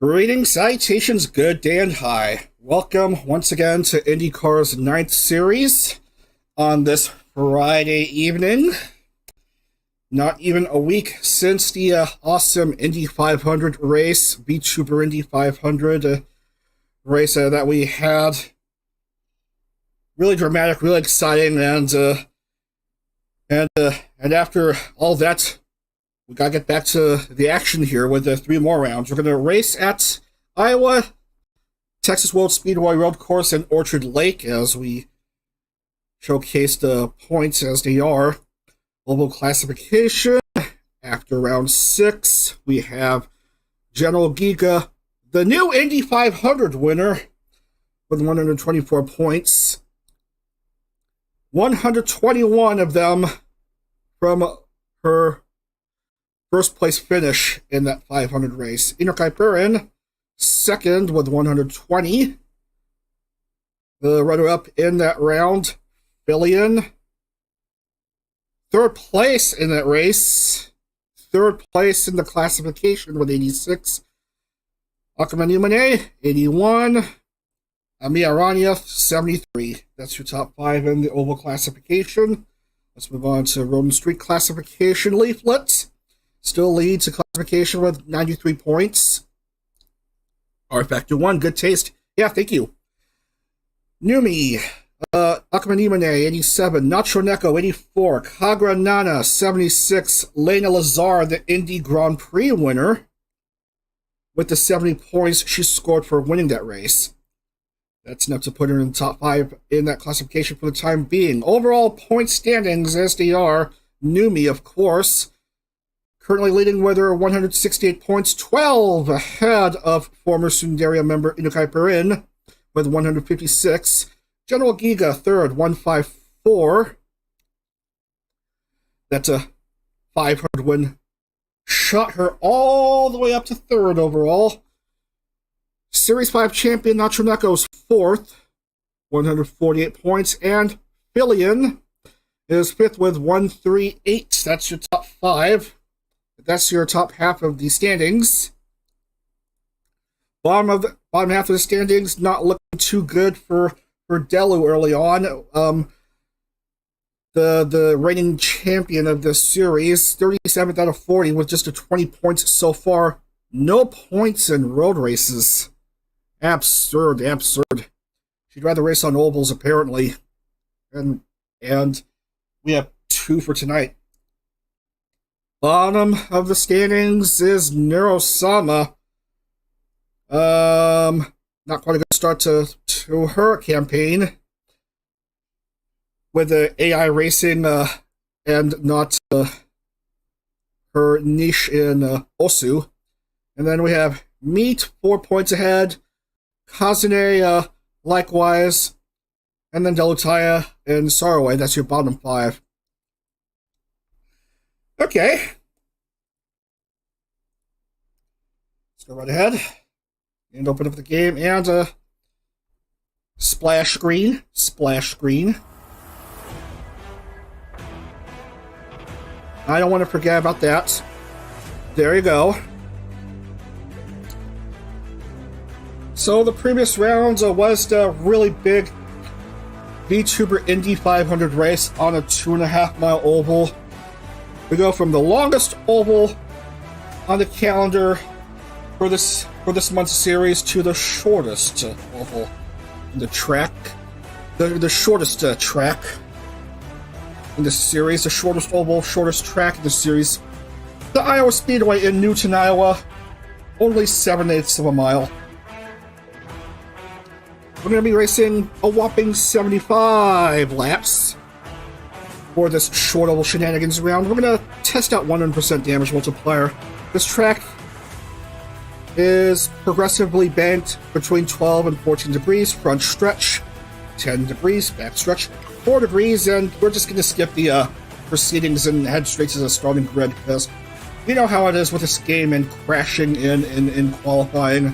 Greetings, salutations, good day and high. Welcome once again to IndieCar's 9th series on this Friday evening. Not even a week since the awesome Indy 500 race, VTuber Indy 500 race that we had. Really dramatic, really exciting, and after all that, we gotta get back to the action here with the 3 more rounds. We're gonna race at Iowa, Texas World Speedway Road Course, and Orchard Lake as we showcase the points as they are. Global classification. After round 6, we have GeneralGEEGA, the new Indy 500 winner, with 124 points. 121 of them from her first place finish in that 500 race. IndieCar second with 120. The runner-up in that round, Billion. Third place in that race. Third place in the classification with 86. Akuma Nihmune, 81. Amir Aranya, 73. That's your top 5 in the oval classification. Let's move on to Road and Street classification. Leaflit still leads the classification with 93 points. rFactor 1, good taste. Yeah, thank you. Numi, Akuma Nihmune, 87. Nacho Neko, 84. Kagra Nana, 76. Lena Lazar, the Indy Grand Prix winner, with the 70 points she scored for winning that race. That's enough to put her in the top 5 in that classification for the time being. Overall point standings as they are, Numi, of course, currently leading with her 168 points, 12 ahead of former Sundaria member IndieCar with 156. GeneralGEEGA third, 154. That's a 500 win. Shot her all the way up to third overall. Series 5 champion Nacho Neko's fourth, 148 points. And Billion is fifth with 138. That's your top 5. That's your top half of the standings. Bottom half of the standings, not looking too good for Delu early on. The reigning champion of this series, 37th out of 40 with just 20 points so far. No points in road races. Absurd. She'd rather race on ovals, apparently. And we have 2 for tonight. Bottom of the standings is Neurosama. Not quite a good start to her campaign with the AI racing and not her niche in Osu. And then we have Meat, 4 points ahead. Kazune, likewise. And then Delutaya and Saraway. That's your bottom 5. Okay. Let's go right ahead and open up the game and splash screen. I don't want to forget about that. There you go. So the previous rounds was the really big VTuber Indy 500 race on a 2.5-mile oval. We go from the longest oval on the calendar for this month's series to the shortest oval in the track. The shortest track in the series, the shortest oval, shortest track in the series. The Iowa Speedway in Newton, Iowa, only 7/8 of a mile. We're going to be racing a whopping 75 laps for this short oval shenanigans round. We're going to test out 100% damage multiplier. This track is progressively banked between 12 and 14 degrees, front stretch, 10 degrees, back stretch, 4 degrees, and we're just going to skip the proceedings and head straight to the starting grid because you know how it is with this game and crashing in qualifying.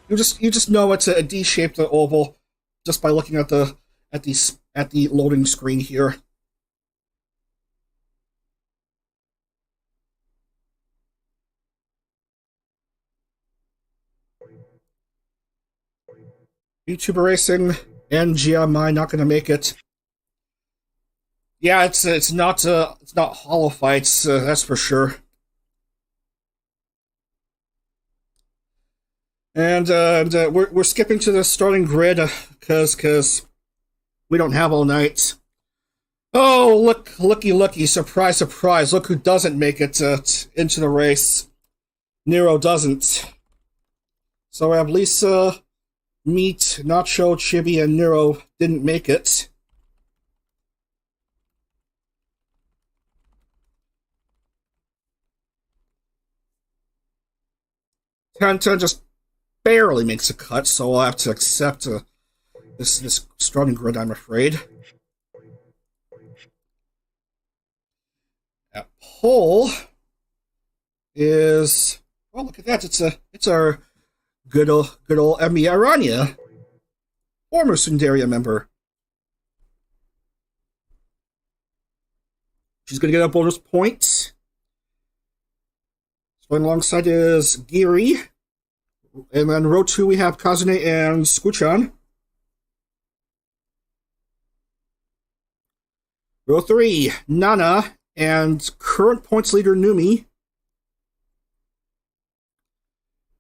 You just know it's a D-shaped oval just by looking at the loading screen here. YouTuber Racing and GMI not going to make it. Yeah, it's not Hollow Fights, that's for sure. And we're skipping to the starting grid because we don't have all night. Oh, looky, surprise, surprise! Look who doesn't make it into the race. Nero doesn't. So we have Lisa, Meat, Nacho, Chibi, and Nero didn't make it. Tenta just barely makes a cut, so I'll have to accept this starting grid, I'm afraid. That pole is, well, look at that. It's our good old Emi Aranya, former Sundaria member. She's gonna get a bonus point. Going alongside is Giri. And then row 2 we have Kazune and Skuchan. Row 3, Nana and current points leader Numi.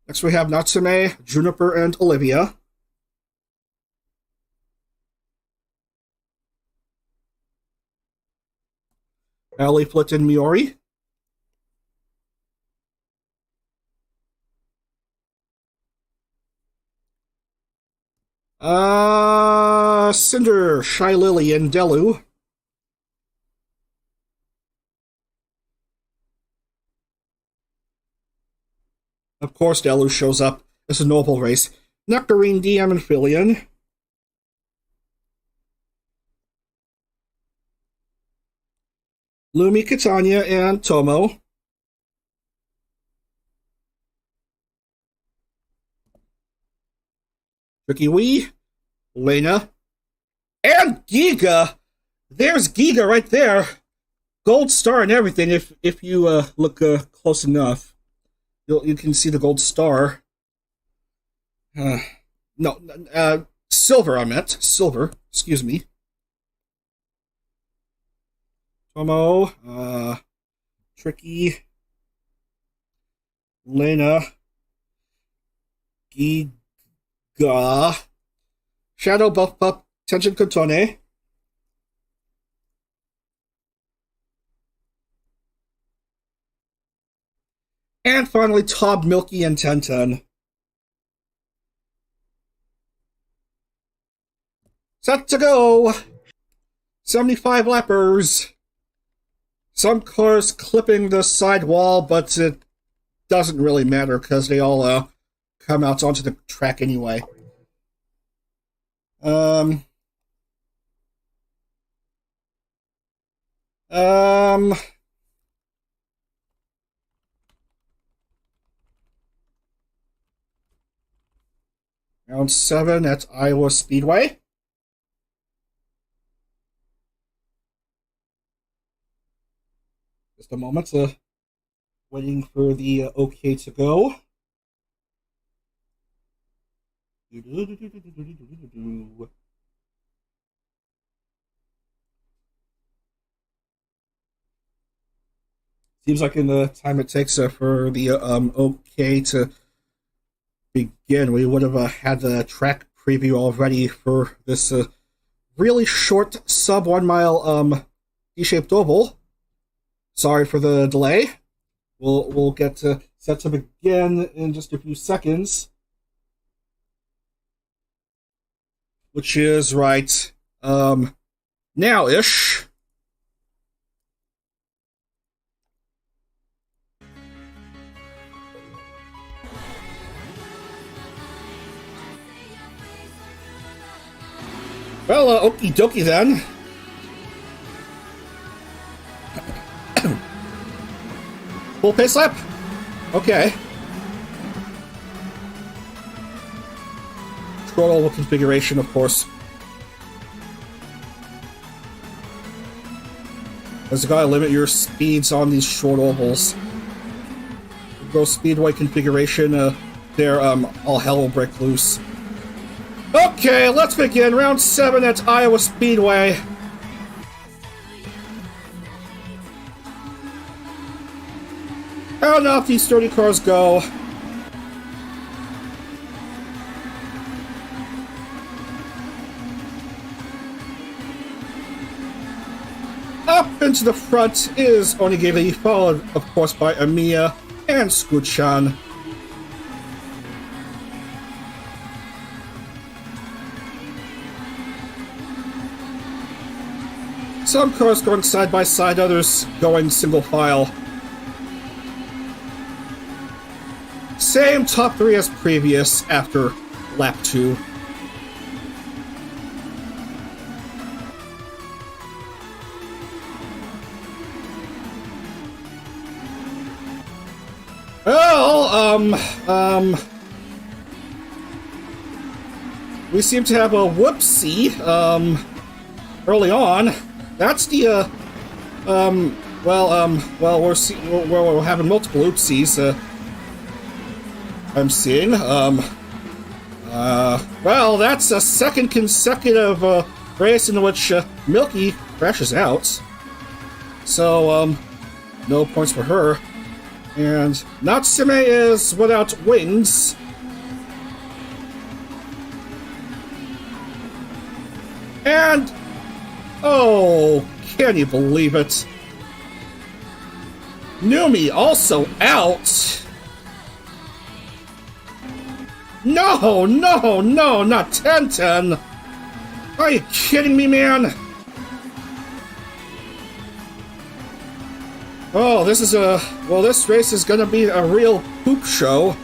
Next we have Natsume, Juniper, and Olivia. Leaflit and Miori. Cinder, Shy Lily, and Delu. Of course, Delu shows up. It's a noble race. Nectarine, DM, and Filion. Lumi, Catania, and Tomo. Tricky Wee, Lena, and Giga. There's Giga right there. Gold star and everything. If you look close enough, you can see the gold star. No, silver. I meant silver. Excuse me. Tomo, Tricky, Lena, Giga. Shadow, Buff Pup, Tension Cantone. And finally, Tob, Milky, and Tenten. Set to go! 75 lappers. Some cars clipping the sidewall, but it doesn't really matter because they all come out onto the track anyway. Round 7 at Iowa Speedway. Just a moment, waiting for the OK to go. Seems like in the time it takes for the OK to begin, we would have had the track preview already for this really short sub 1 mile D-shaped oval. Sorry for the delay. We'll get set to begin in just a few seconds, which is right now-ish. Well, okie dokie then. Full pace lap? Okay. Throttle configuration, of course. There's gotta limit your speeds on these short ovals. Go Speedway configuration, there, all hell will break loose. Okay, let's begin round 7 at Iowa Speedway. How enough these 30 cars go. Up into the front is Onigiri, followed, of course, by Amiya and Scoot-chan. Some cars going side by side, others going single file. Same top 3 as previous after lap 2. Well, we seem to have a whoopsie, early on. That's the, we're having multiple oopsies, I'm seeing. Well, that's a second consecutive, race in which, Milky crashes out. So, no points for her. And Natsume is without wings. And... oh, can you believe it? Numi also out. No, not 10-10. Are you kidding me, man? Oh, this is this race is gonna be a real poop show.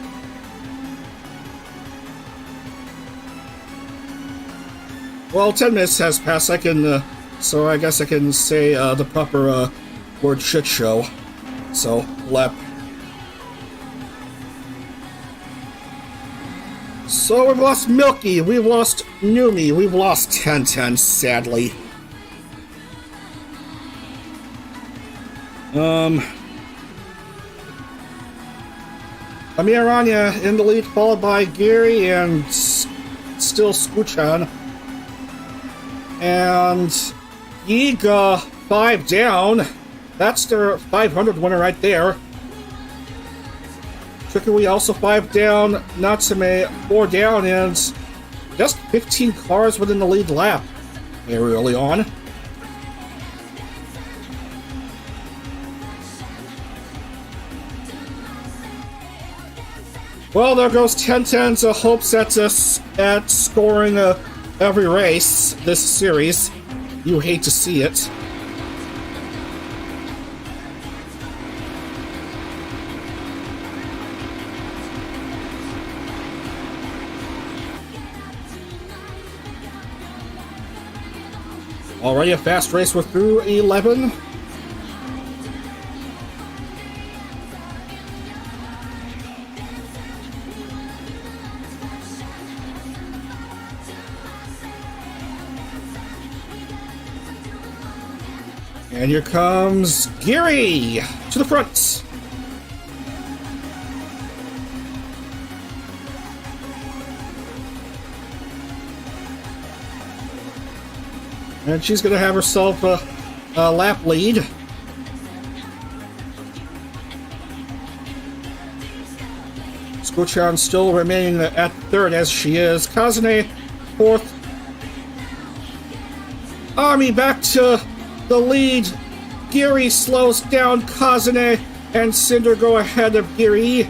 Well, 10 minutes has passed. So I guess I can say the proper word shit show. So, lap. So we've lost Milky, we've lost Numi, we've lost 10-10, sadly. Amiranya in the lead, followed by Gary and still Scoot-chan. And GEEGA 5 down. That's their 500 winner right there. Trickery also 5 down. Natsume 4 down, and just 15 cars within the lead lap very early on. Well, there goes 10-10's hopes at scoring every race this series. You hate to see it. Already a fast race. We're through 11. And here comes Giri to the front. And she's going to have herself a lap lead. Scoot-chan still remaining at third as she is. Kazune fourth. Ami back to the lead. Giri slows down Kazune, and Cinder go ahead of Giri.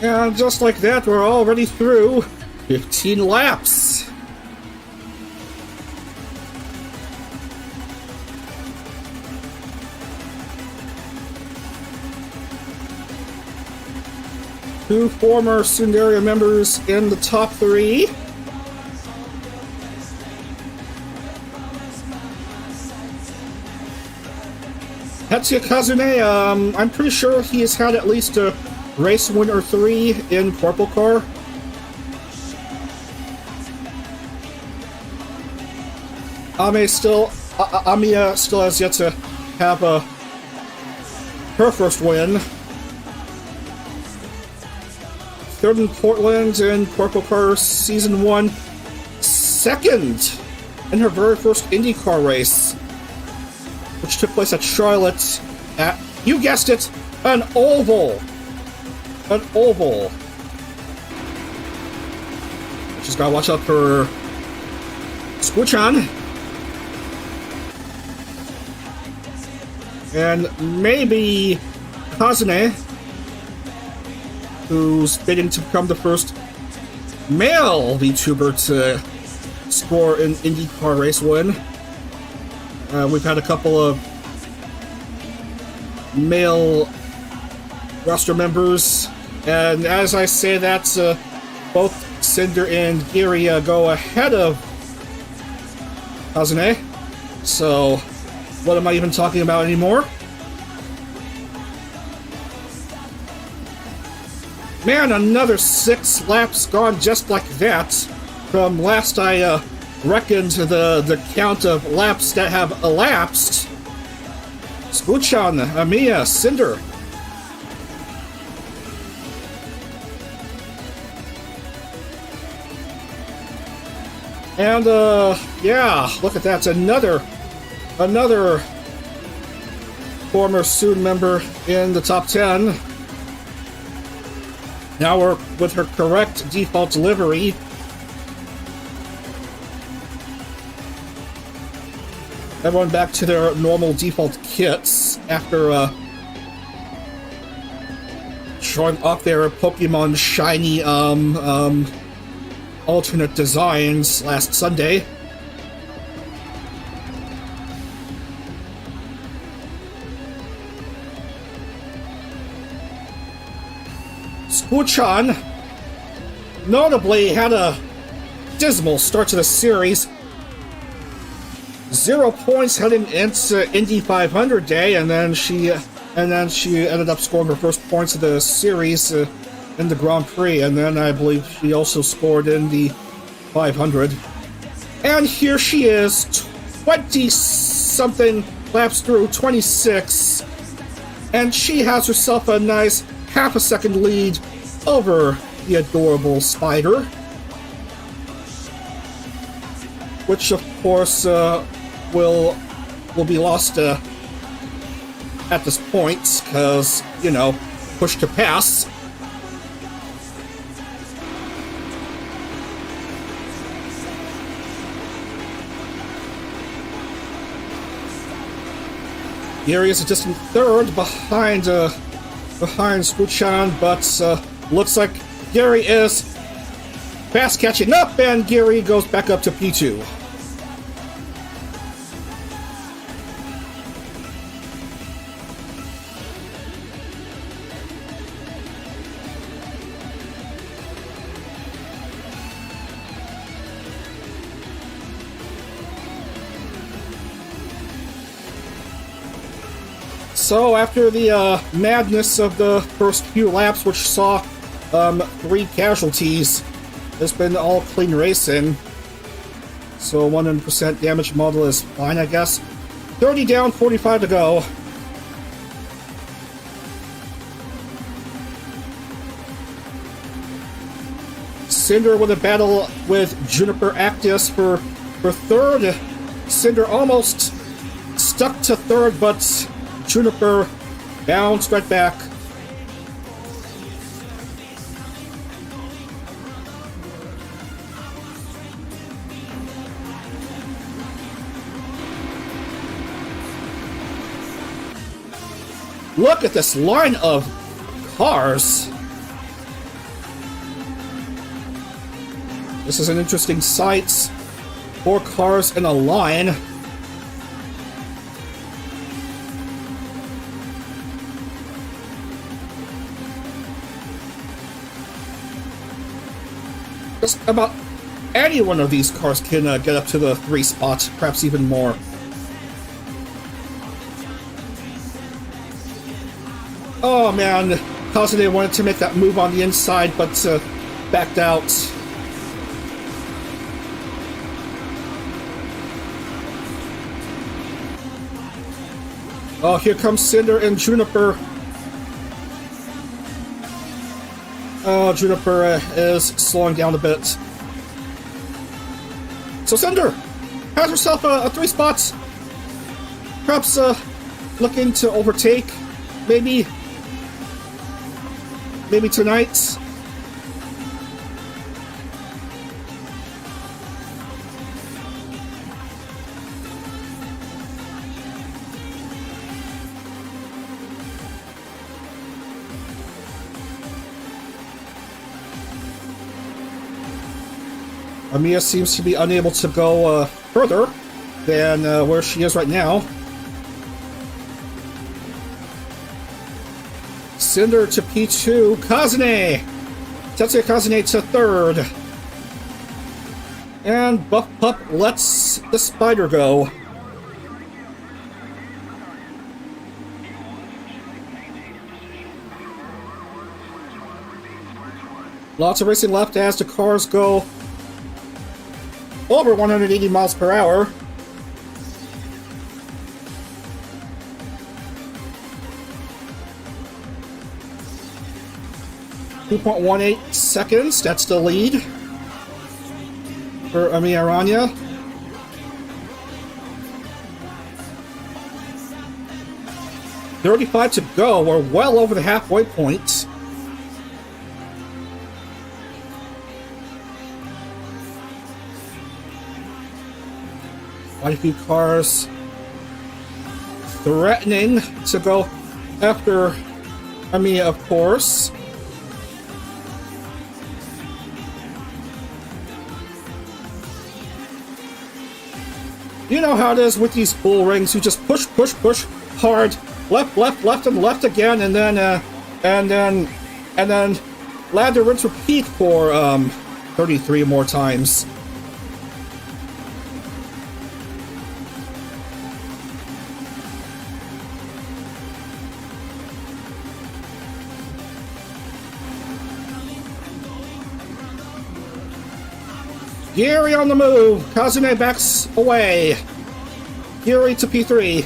And just like that, we're already through 15 laps. Two former Sundaria members in the top three. Tetsuya Kazune, I'm pretty sure he has had at least a race win or 3 in Purple Car. Ame still Amiya still has yet to have her first win. Third in Portland in Corporal Car Season 1. Second in her very first IndyCar race, which took place at Charlotte at, you guessed it, an oval. An oval. She's got to watch out for Squichan. And maybe Kazune, who's bidding to become the first male VTuber to score an IndyCar race win. We've had a couple of male roster members, and as I say that, both Cinder and Giri go ahead of Kazune. So, what am I even talking about anymore? Man, another 6 laps gone just like that. From last I reckoned the count of laps that have elapsed. Squichan, Amiya, Cinder. And, yeah, look at that. Another former Sood member in the top 10. Now we're with her correct default delivery. Everyone back to their normal default kits after showing off their Pokemon Shiny alternate designs last Sunday. Squichan notably had a dismal start to the series. 0 points heading into Indy 500 day, and then she ended up scoring her first points of the series in the Grand Prix, and then I believe she also scored in the 500. And here she is, 20-something laps through, 26, and she has herself a nice half a second lead over the adorable Spider, which of course will be lost at this point, because, you know, push to pass. Gary is a distant third behind Squichan, but looks like Gary is fast catching up, and Gary goes back up to P2. So after the madness of the first few laps, which saw 3 casualties, it's been all clean racing. So 100% damage model is fine, I guess. 30 down, 45 to go. Cinder with a battle with Juniper Actis for third. Cinder almost stuck to third, but Juniper bounced right back. Look at this line of cars. This is an interesting sight. 4 cars in a line. Just about any one of these cars can get up to the 3 spot, perhaps even more. Oh man, Kazune wanted to make that move on the inside, but backed out. Oh, here comes Cinder and Juniper. Oh, Juniper is slowing down a bit. So Cinder has herself a 3 spots. Perhaps looking to overtake, maybe tonight. Amiya seems to be unable to go further than where she is right now. Cinder to P2. Kazune! Tetsuya Kazune to 3rd. And Buff Pup lets the spider go. Lots of racing left as the cars go over 180 miles per hour. .18 seconds, that's the lead for Amiya Aranya. .35 to go, we're well over the halfway point. Quite a few cars threatening to go after Amiya, of course. You know how it is with these bull rings. You just push, push, push hard, left, left, left, and left again, and then lather, rinse, repeat for 33 more times. Giri on the move. Kazune backs away. Giri to P3.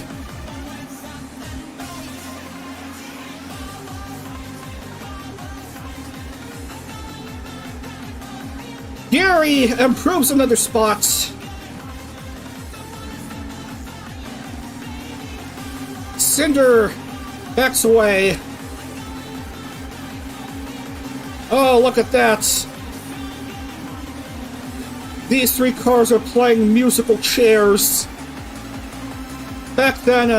Giri improves another spot. Cinder backs away. Oh, look at that. These 3 cars are playing musical chairs. Back then,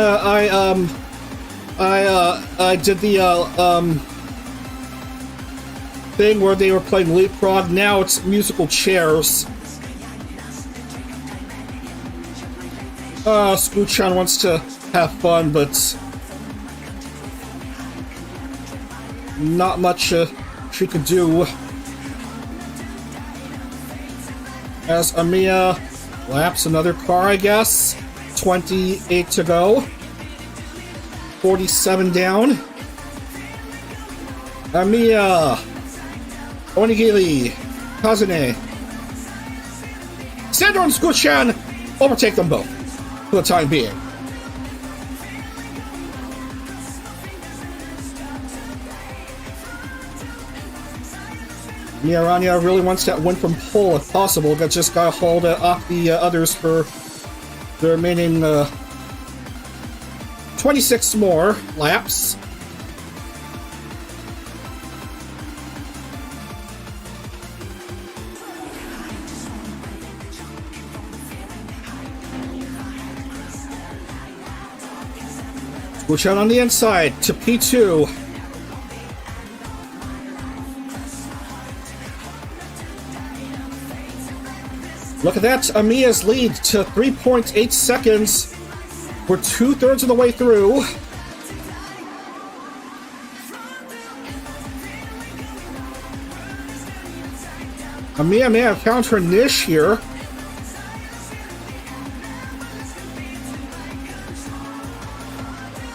I did the thing where they were playing leapfrog. Now it's musical chairs. Scooch-chan wants to have fun, but not much she could do. As Amiya laps another car, I guess. 28 to go. 47 down. Amiya. Onigiri. Kazune. Cinder and Scooch-chan overtake them both for the time being. Aranya really wants that win from pole if possible, but just gotta hold off the others for the remaining 26 more laps. Push out on the inside to P2. Look at that, Amiya's lead to 3.8 seconds. We're 2/3 of the way through. Amiya may have found her niche here.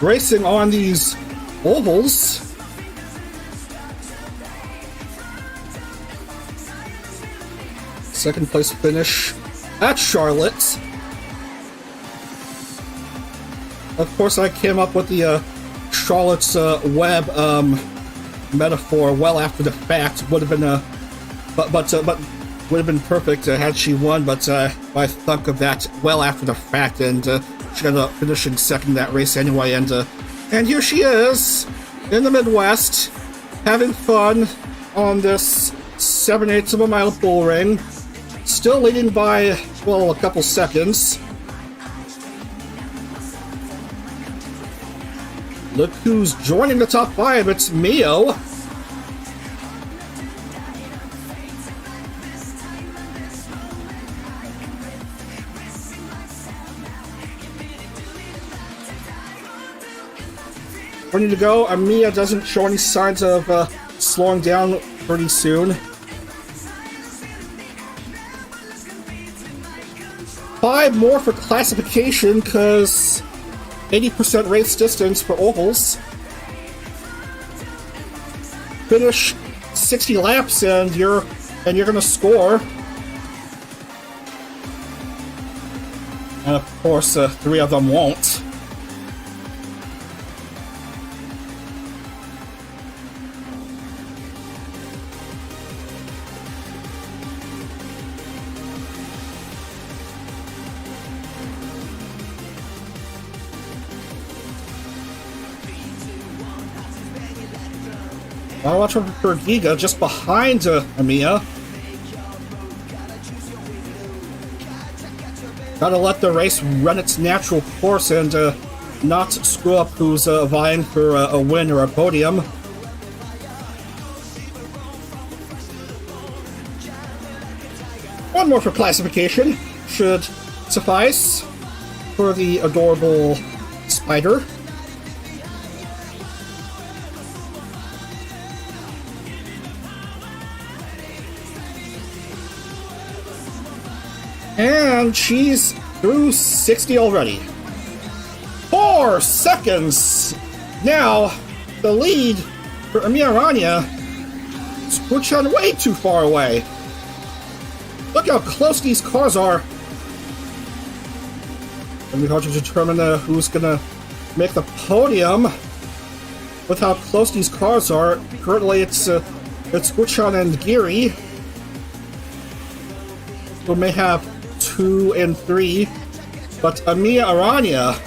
Racing on these ovals. Second place finish at Charlotte. Of course, I came up with the Charlotte's Web metaphor well after the fact. Would have been but would have been perfect had she won. But I thought of that well after the fact, and she ended up finishing second in that race anyway. And here she is in the Midwest, having fun on this 7/8 of a mile bull ring, still leading by, well, a couple seconds. Look who's joining the top 5. It's Mio. Ready to go. Mia doesn't show any signs of slowing down pretty soon. 5 more for classification, because 80% race distance for ovals. Finish 60 laps and you're gonna score. And of course, 3 of them won't. Now watch for GeneralGEEGA just behind Amiya. Gotta let the race run its natural course and not screw up who's vying for a win or a podium. One more for classification should suffice for the adorable spider. And she's through 60 already. 4 seconds! Now, the lead for Amiya Aranya is pushed on way too far away. Look how close these cars are. And we have to determine who's gonna make the podium with how close these cars are. Currently, it's Guchan and Geary, who may have 2 and 3, but Amiya Aranya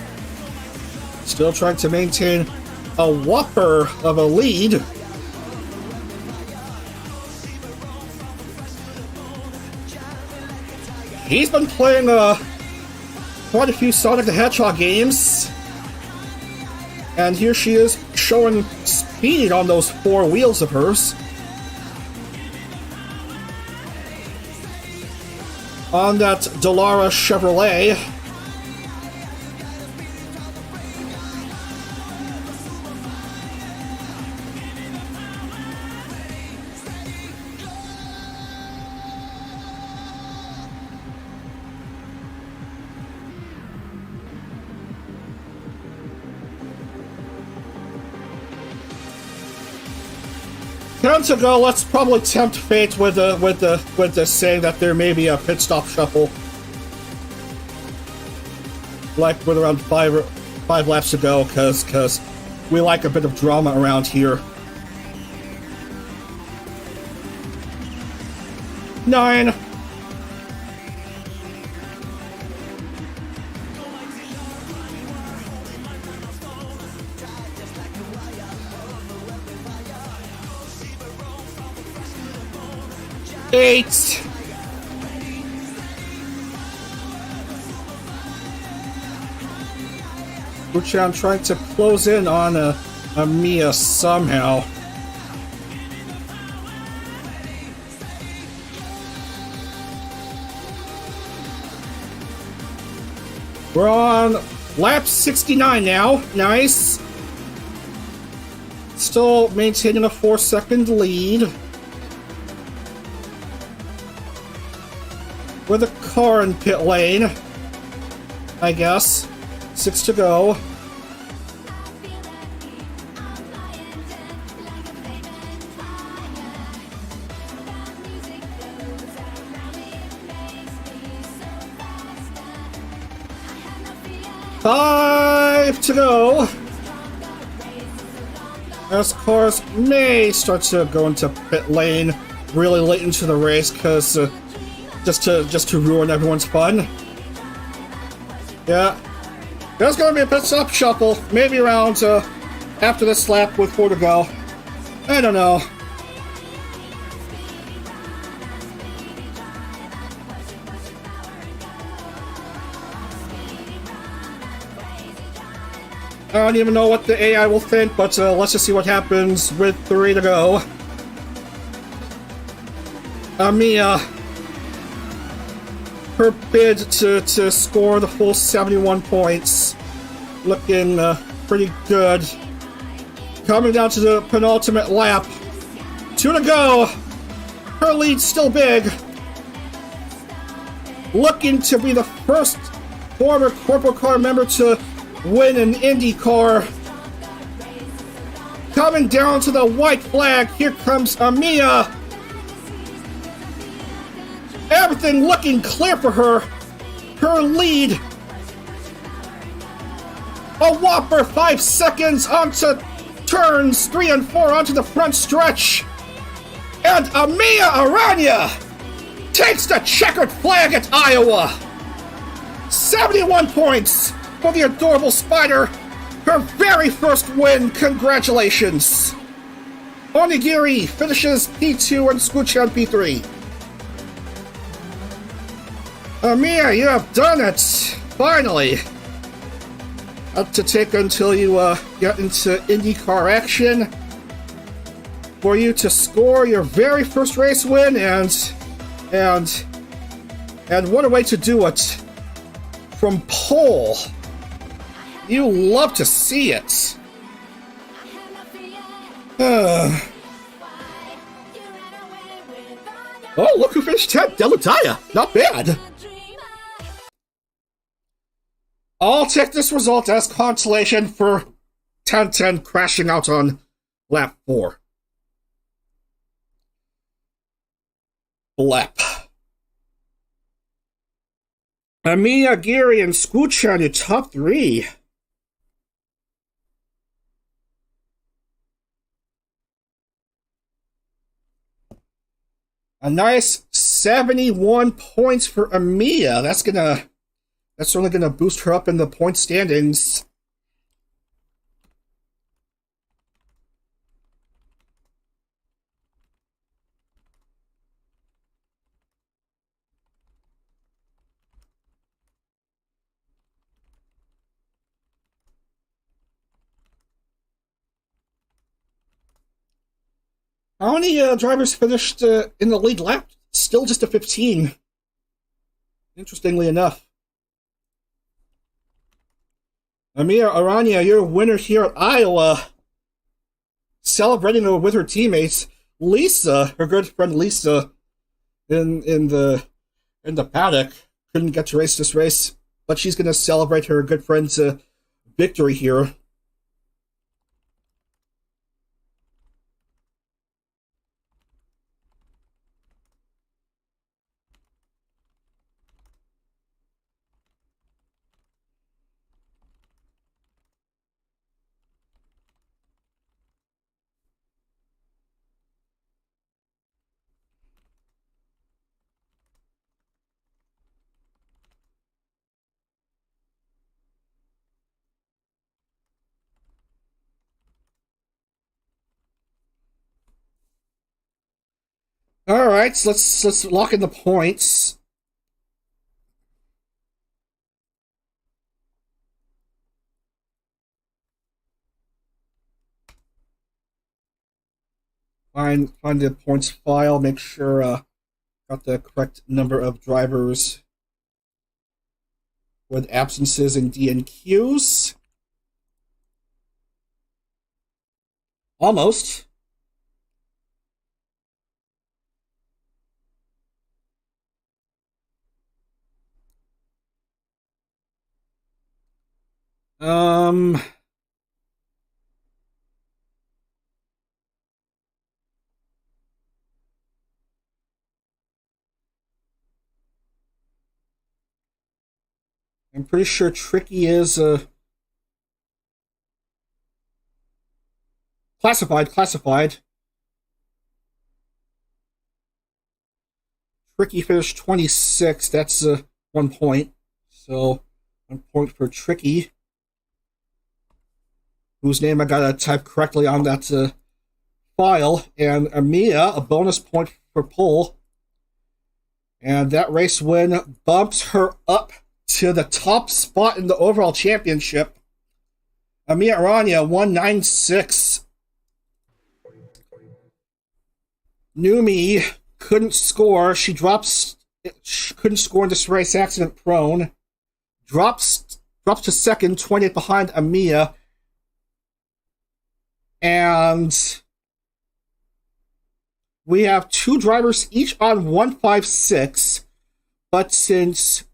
still trying to maintain a whopper of a lead. He's been playing quite a few Sonic the Hedgehog games, and here she is showing speed on those 4 wheels of hers. On that Dallara Chevrolet. Time to go. Let's probably tempt fate with the saying that there may be a pit stop shuffle, like with around five laps to go, because we like a bit of drama around here. 9. Eight. Guchan trying to close in on Amiya somehow. We're on lap 69 now. Nice. Still maintaining a 4-second lead. With a car in pit lane, I guess. 6 to go. Five. 5 to go. As cars may start to go into pit lane really late into the race, because just to ruin everyone's fun. Yeah, there's gonna be a pit stop shuffle, maybe around after this lap with 4 to go. I don't know. I don't even know what the AI will think, but let's just see what happens with 3 to go. Mia, her bid to score the full 71 points, looking pretty good. Coming down to the penultimate lap. 2 to go. Her lead's still big. Looking to be the first former Corporate Car member to win an IndyCar. Coming down to the white flag, here comes Amia. Everything looking clear for her. Her lead. A whopper 5 seconds onto turns 3 and 4 onto the front stretch. And Amia Aranya takes the checkered flag at Iowa. 71 points for the adorable spider. Her very first win. Congratulations. Onigiri finishes P2 and Scooch on P3. Amia, you have done it. Finally. Up to take until you get into IndyCar action for you to score your very first race win, and what a way to do it. From pole. You love to see it. Oh, look who finished 10th. Delutaya. Not bad. I'll take this result as consolation for 10-10 crashing out on lap 4. Blep. Amia, Giri, and Scooch on your top 3. A nice 71 points for Amia. That's certainly gonna boost her up in the point standings. How many drivers finished in the lead lap? Still just a 15. Interestingly enough. Amia Aranya, your winner here at Iowa. Celebrating with her teammates. Lisa, her good friend Lisa, in the paddock, couldn't get to race this race, but she's going to celebrate her good friend's victory here. All right, so let's lock in the points. Find the points file. Make sure got the correct number of drivers with absences and DNQs. Almost. I'm pretty sure Tricky is Classified. Tricky finished 26. That's 1 point. So 1 point for Tricky, whose name I gotta type correctly on that file. And Amia, a bonus point for pole. And that race win bumps her up to the top spot in the overall championship. Amia Aranya, 196. Numi couldn't score. She couldn't score in this race, accident prone. Drops to second, 20 behind Amia. And we have 2 drivers each on 156. But since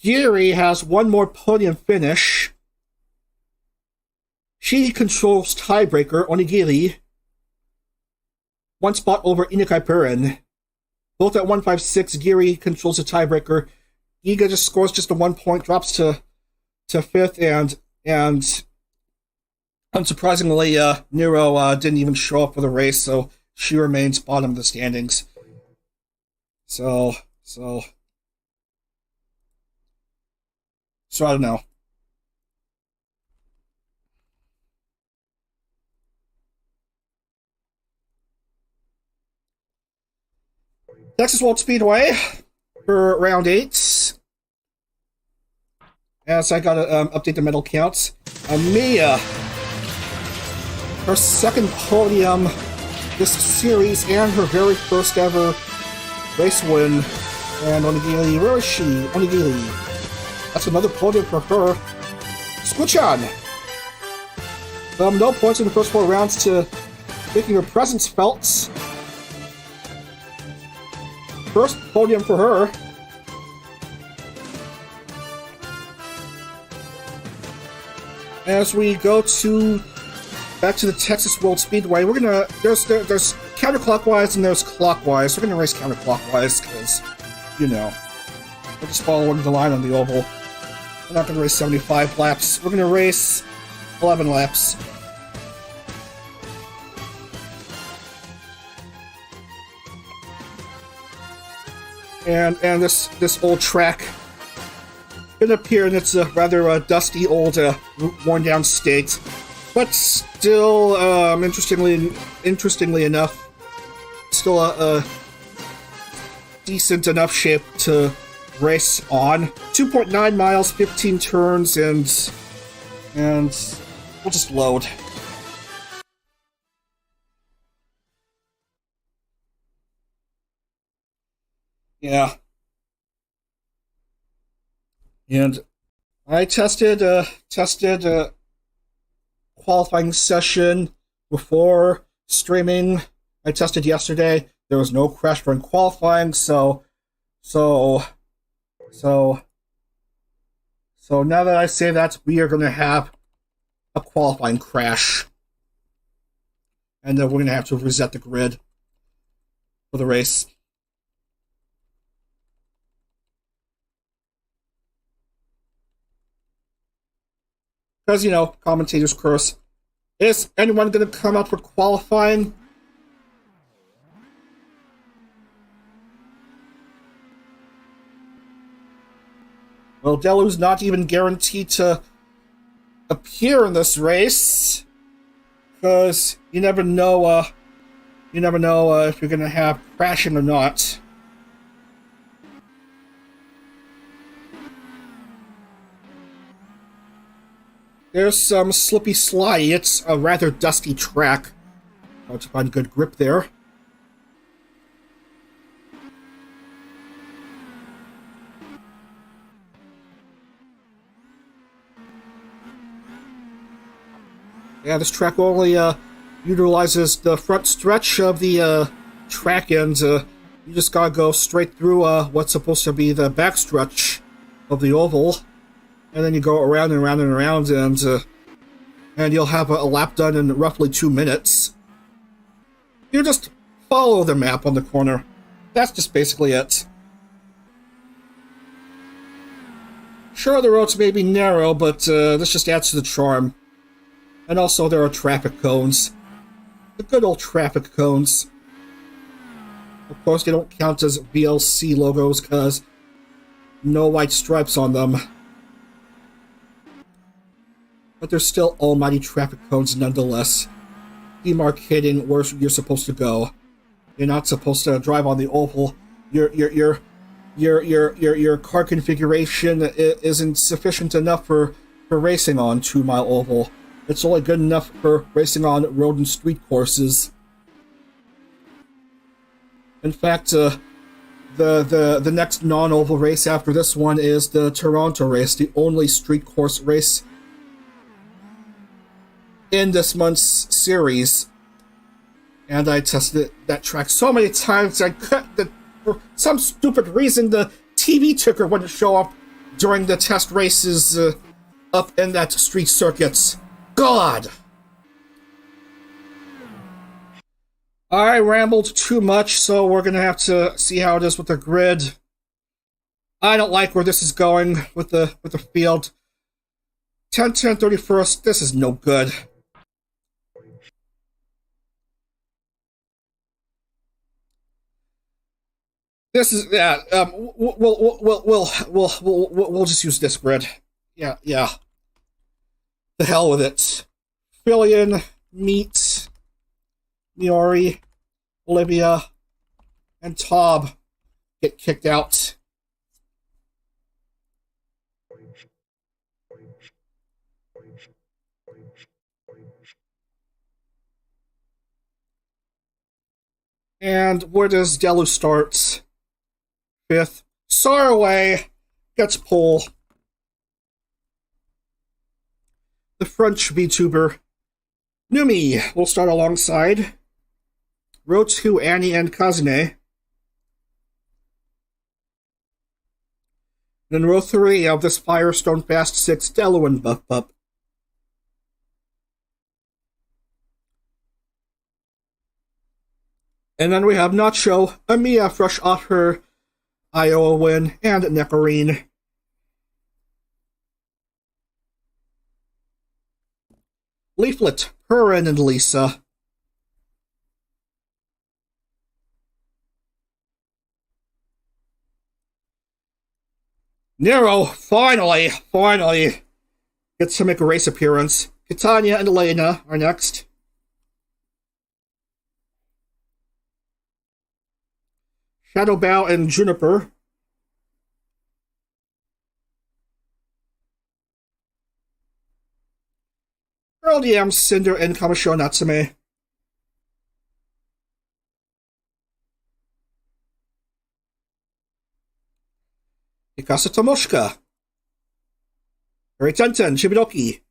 Geary has 1 more podium finish, she controls tiebreaker. Onigiri 1 spot over Inokai Purin. Both at 156, Geary controls the tiebreaker. Giga just scores just a 1 point, drops to 5th, and unsurprisingly, Nero didn't even show up for the race, so she remains bottom of the standings. So I don't know. Texas World Speedway for round 8. As I gotta update the medal counts. Amia, her 2nd podium this series and her very first ever race win. And Onigiri, where is she? Onigiri. That's another podium for her. Squichan! No points in the first 4 rounds to making her presence felt. First podium for her. As we go back to the Texas World Speedway, we're gonna there's counterclockwise and there's clockwise. We're gonna race counterclockwise because, you know, we're just following the line on the oval. We're not gonna race 75 laps. We're gonna race 11 laps. And this old track can appear in its rather dusty, old, worn-down state, but still, interestingly enough, still a decent enough shape to race on. 2.9 miles, 15 turns, and we'll just load. Yeah. And I tested qualifying session before streaming. I tested yesterday. There was no crash during qualifying, so now that I say that, we are going to have a qualifying crash. And then we're going to have to reset the grid for the race. Because, you know, commentators curse. Is anyone going to come out for qualifying? Well, Delu's not even guaranteed to appear in this race. Because you never know, if you're going to have crashing or not. There's some slippy slidey. It's a rather dusty track. Hard to find good grip there. Yeah, this track only utilizes the front stretch of the track, and you just gotta go straight through what's supposed to be the back stretch of the oval. And then you go around and around and around, and you'll have a lap done in roughly 2 minutes. You just follow the map on the corner. That's just basically it. Sure, the roads may be narrow, but this just adds to the charm. And also there are traffic cones. The good old traffic cones. Of course, they don't count as VLC logos because no white stripes on them. But they're still almighty traffic cones nonetheless, demarcating where you're supposed to go. You're not supposed to drive on the oval. Your car configuration isn't sufficient enough for racing on 2 Mile Oval. It's only good enough for racing on road and street courses. In fact, the next non-oval race after this one is the Toronto race, the only street course race in this month's series. And I tested that track so many times, for some stupid reason, the TV ticker wouldn't show up during the test races up in that street circuits. God! I rambled too much, so we're gonna have to see how it is with the grid. I don't like where this is going with the field. 10-10 31st, this is no good. This is we'll just use this grid. Yeah. The hell with it. Fillion, Meat, Miori, Olivia, and Tob get kicked out. And where does Delu start? 5th. Saraway gets pole. The French VTuber Numi will start alongside row 2, Annie and Kazune. Then row 3 of this Firestone Fast 6, Delu and Buff Pup. And then we have Nacho, Amiya fresh off her Iowa win, and Nectarine. Leaflit, Perrin, and Lisa. Nero, finally gets to make a race appearance. Catania and Elena are next. Shadowbow and Juniper. Earl DM, Cinder, and Kamasho Natsume. Mikasa Tomoshika. Harry Tenten, Shibidoki.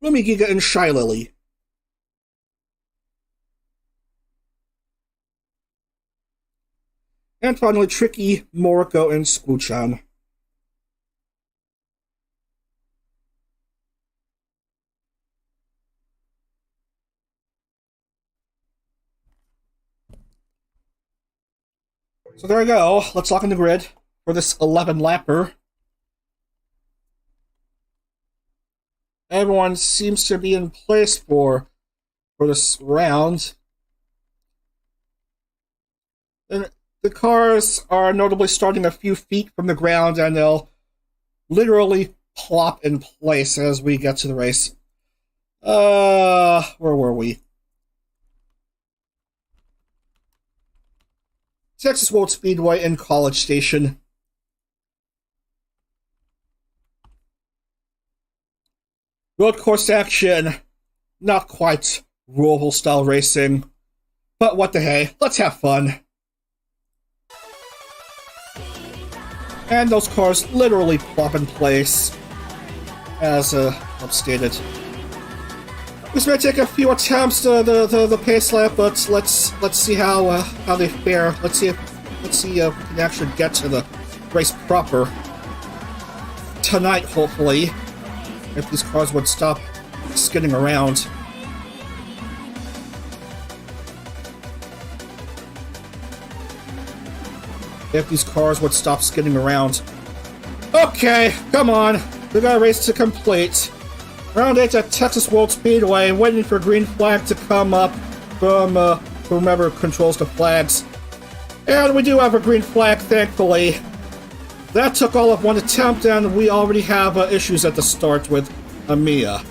Lumi Giga and Shy Lily. And finally, Tricky, Moriko, and Spuchan. So there we go. Let's lock in the grid for this 11-lapper. Everyone seems to be in place for this round. And the cars are notably starting a few feet from the ground, and they'll literally plop in place as we get to the race. Where were we? Texas World Speedway in College Station. Road course action. Not quite Roval-style racing. But what the hey, let's have fun. And those cars literally plop in place, as stated. This may take a few attempts to the pace lap, but let's see how they fare. Let's see if we can actually get to the race proper tonight. Hopefully, if these cars would stop skidding around. If these cars would stop skidding around. Okay, come on. We got a race to complete. Round 8 at Texas World Speedway, waiting for green flag to come up from whomever controls the flags. And we do have a green flag, thankfully. That took all of one attempt, and we already have issues at the start with Amiya.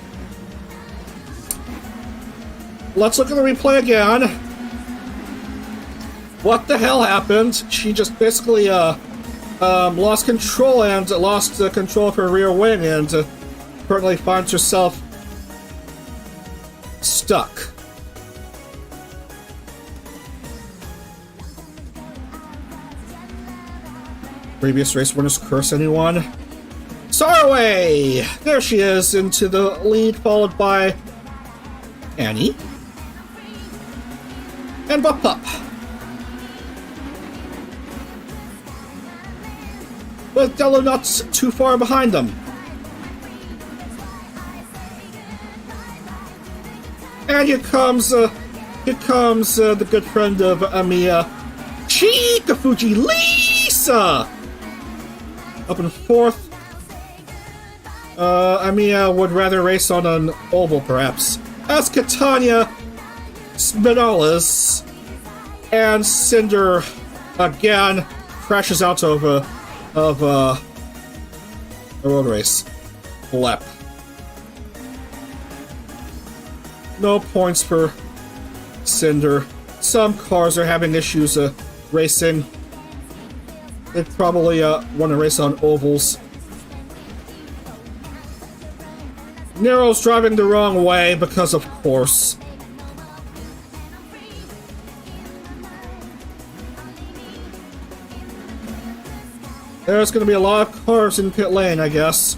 Let's look at the replay again. What the hell happened? She just basically lost control and lost control of her rear wing and currently finds herself stuck. Previous race winners curse anyone? Sarway! There she is, into the lead, followed by Annie and Bup Pup. But Delo not too far behind them. And here comes the good friend of Amiya, Chikafuji Lisa! Up in fourth. Amiya would rather race on an oval, perhaps. As Catania, Spinalis, and Cinder again crashes out of a road race. Blep. No points for Cinder. Some cars are having issues racing. They probably want to race on ovals. Nero's driving the wrong way because, of course. There's going to be a lot of cars in pit lane, I guess.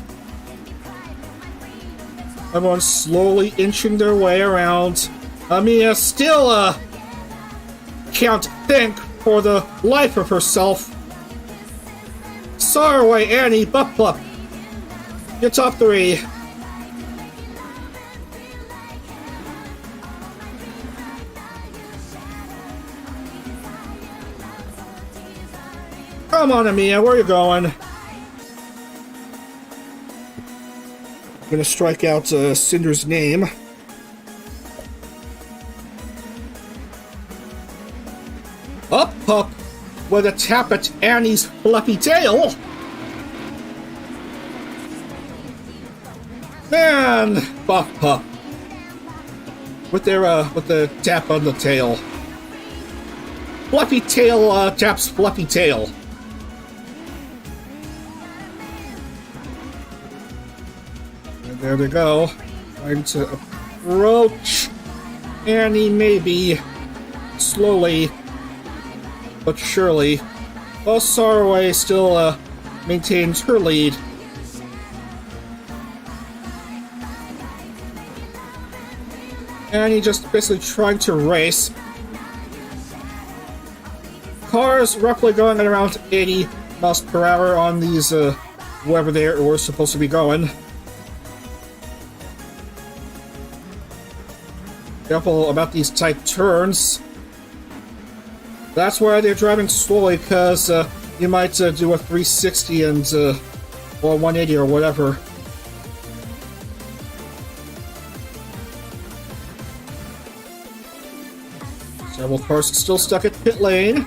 Everyone's slowly inching their way around. Amiya still can't think for the life of herself. Sarway, Annie, Bup Pup. Your top three. Come on, Amiya, where are you going? I'm gonna strike out Cinder's name. Up, Pup, with a tap at Annie's fluffy tail. And Buff Pup with the tap on the tail. Fluffy tail taps fluffy tail. And there they go, trying to approach Annie, maybe slowly but surely. While Sarway still maintains her lead. And he just basically trying to race. Cars roughly going at around 80 miles per hour on these, wherever they were supposed to be going. Careful about these tight turns. That's why they're driving slowly, because you might do a 360 and or 180 or whatever. Several cars still stuck at pit lane.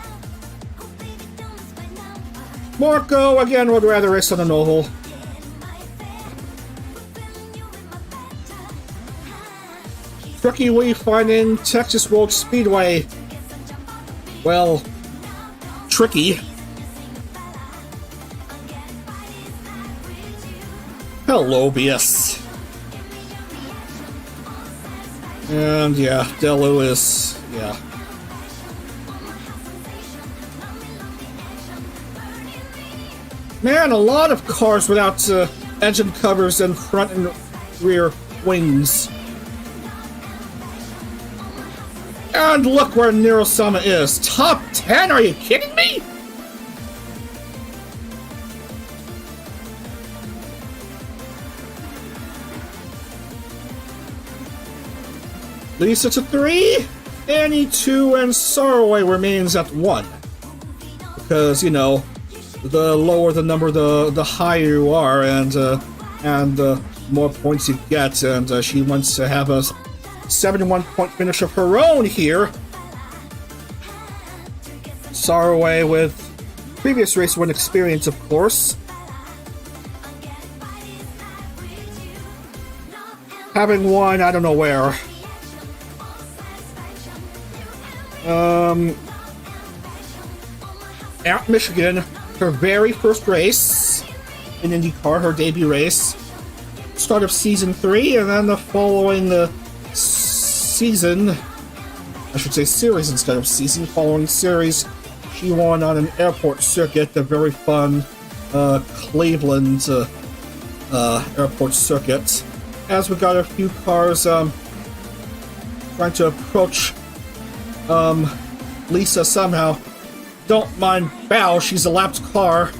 Marco again would rather race on an oval. Tricky Wee finding Texas World Speedway. Well, tricky. Hello, BS. And yeah, Delo is, yeah. Man, a lot of cars without engine covers and front and rear wings. And look where Nero-sama is. Top 10? Are you kidding me? Lisa to 3, Annie 2, and Sarway remains at 1. Because, you know, the lower the number, the higher you are, and the more points you get. And she wants to have a 71-point finish of her own here. Saraway with previous race win experience, of course. Having won, I don't know where. At Michigan, her very first race in IndyCar, her debut race. Start of season 3, and then the following season, I should say series instead of season, following series, she won on an airport circuit, the very fun Cleveland airport circuit. As we got a few cars trying to approach Lisa somehow. Don't mind Bao, she's a lapped car.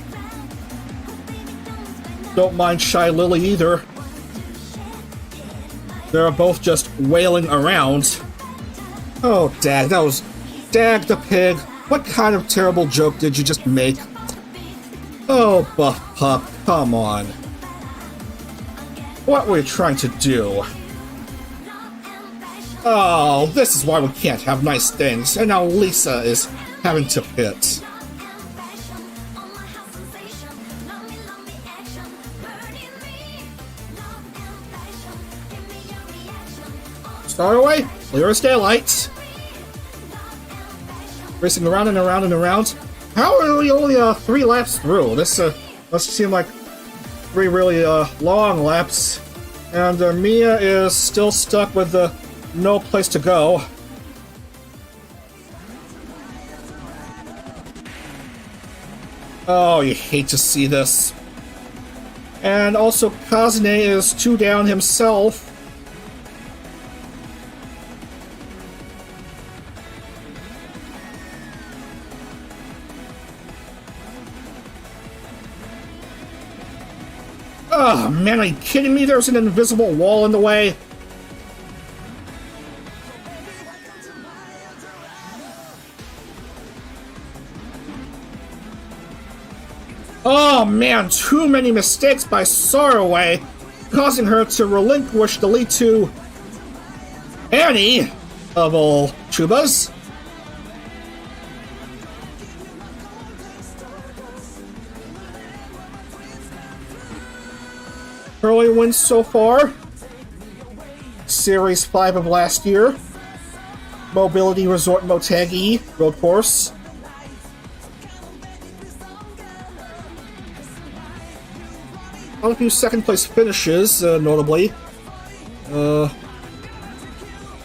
Don't mind Shy Lily either. They're both just wailing around. Oh, Dag, that was Dag the Pig. What kind of terrible joke did you just make? Oh, Buff Pup, come on. What were you trying to do? Oh, this is why we can't have nice things, and now Lisa is having to pit. Start away, clear as daylight. Racing around and around and around. How are we only 3 laps through? This must seem like 3 really long laps. And Mia is still stuck with no place to go. Oh, you hate to see this. And also Kazune is 2 down himself. Oh man, are you kidding me? There's an invisible wall in the way. Oh man, too many mistakes by Saraway, causing her to relinquish the lead to Annie, of all Chubas. Early wins so far. Series 5 of last year. Mobility Resort Motegi road course. A few second place finishes, notably.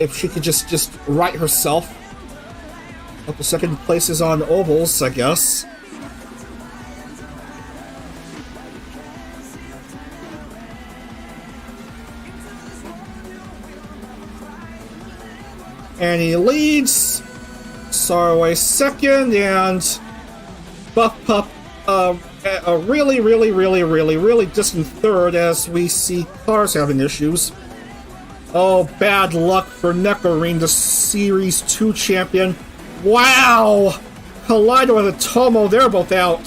If she could just right herself. A couple second places on ovals, I guess. Annie leads, Saraway second, and Buff Pup a really distant third as we see cars having issues. Oh, bad luck for Neckarine, the Series 2 champion. Wow! Collider with a Tomo, they're both out.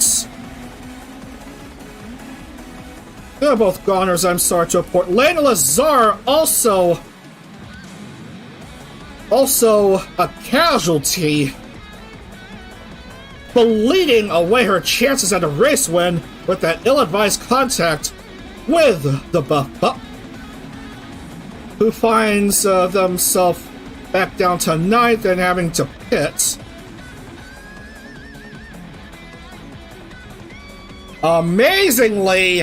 They're both goners, I'm sorry to report. Lena Lazar also a casualty, bleeding away her chances at a race win with that ill-advised contact with the Buff Pup, who finds themselves back down to 9th and having to pit. Amazingly,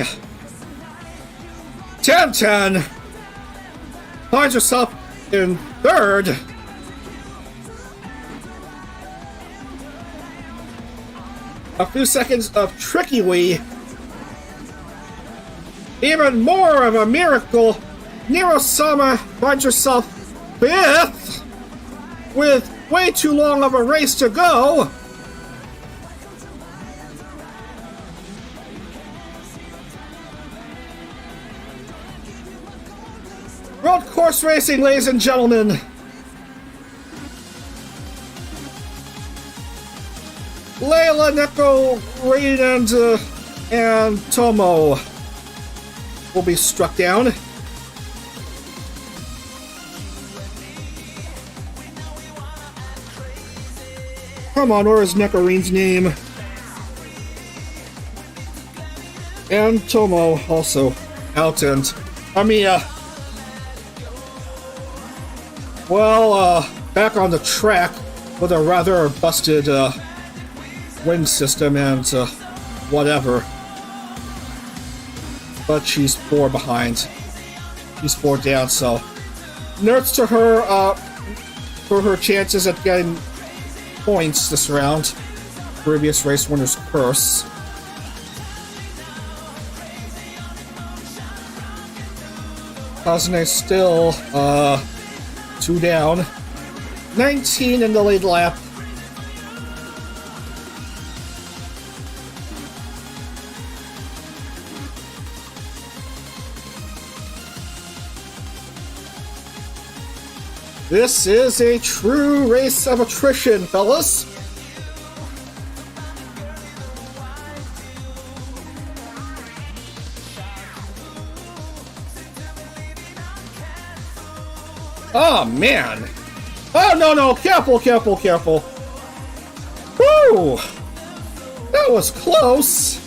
10-10 finds herself in 3rd. A few seconds of Tricky Wee. Even more of a miracle. Nero-sama finds herself 5th with way too long of a race to go. Road course racing, ladies and gentlemen. Leila Neko, Rain, and Tomo will be struck down. Come on, where is Nekorine's name? And Tomo also out, and Amiya, well, back on the track with a rather busted wing system and whatever. But she's 4 behind. She's 4 down, so nerds to her for her chances at getting points this round. Previous race winner's curse. Kazune still 2 down. 19 in the lead lap. This is a true race of attrition, fellas. Oh, man. Oh, no. Careful. Woo! That was close.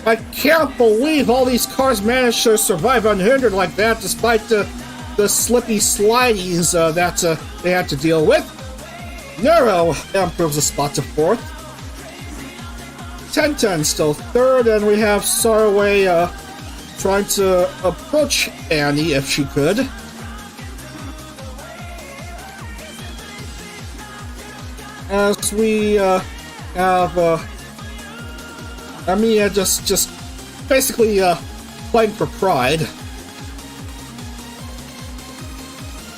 I can't believe all these cars managed to survive unhindered like that despite the slippy slideys that they had to deal with. Nero improves a spot to 4th. 10-10 still 3rd, and we have Sarway trying to approach Annie if she could. As we have Amiya just basically playing for pride.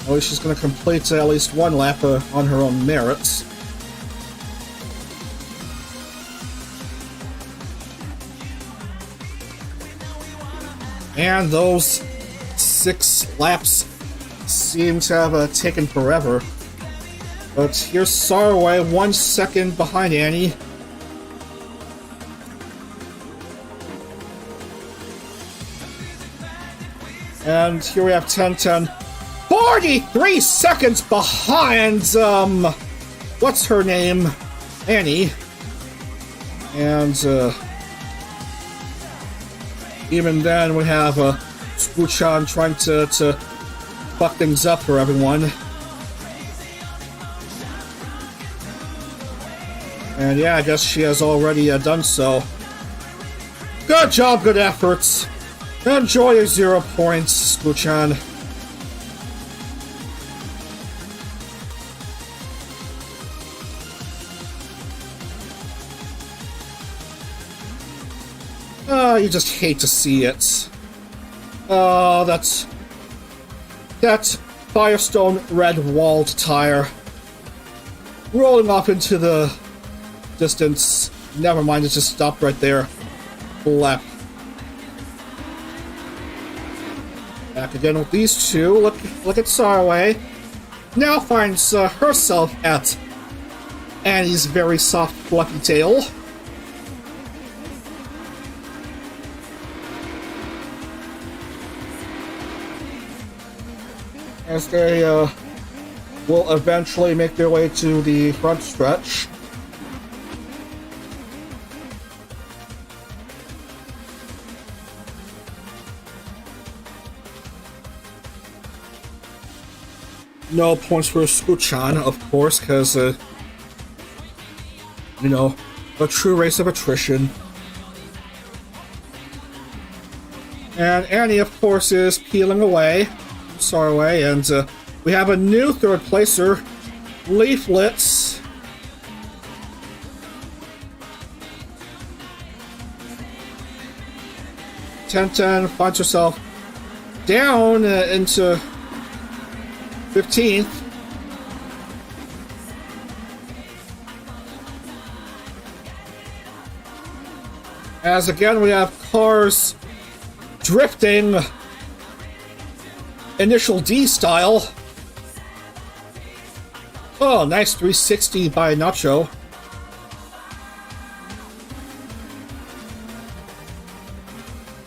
At least she's going to complete at least 1 lap on her own merits. And those 6 laps seem to have taken forever. But here's Sarway, 1 second behind Annie. And here we have 10-10. 43 seconds behind, what's her name? Annie. And, even then we have, Spuchan trying to fuck things up for everyone. And yeah, I guess she has already done so. Good job, good efforts. Enjoy your 0 points, Spuchan. You just hate to see it. Oh, that Firestone red walled tire rolling off into the distance. Never mind, it just stopped right there. Lap. Back again with these two. Look at Sarway. Now finds herself at Annie's very soft, fluffy tail. As they will eventually make their way to the front stretch. No points for Spuchan, of course, because, you know, a true race of attrition. And Annie, of course, is peeling away. Sarway, and we have a new 3rd placer, Leaflit. Ten finds herself down into 15th. As again we have cars drifting. Initial D style. Oh, nice 360 by Nacho.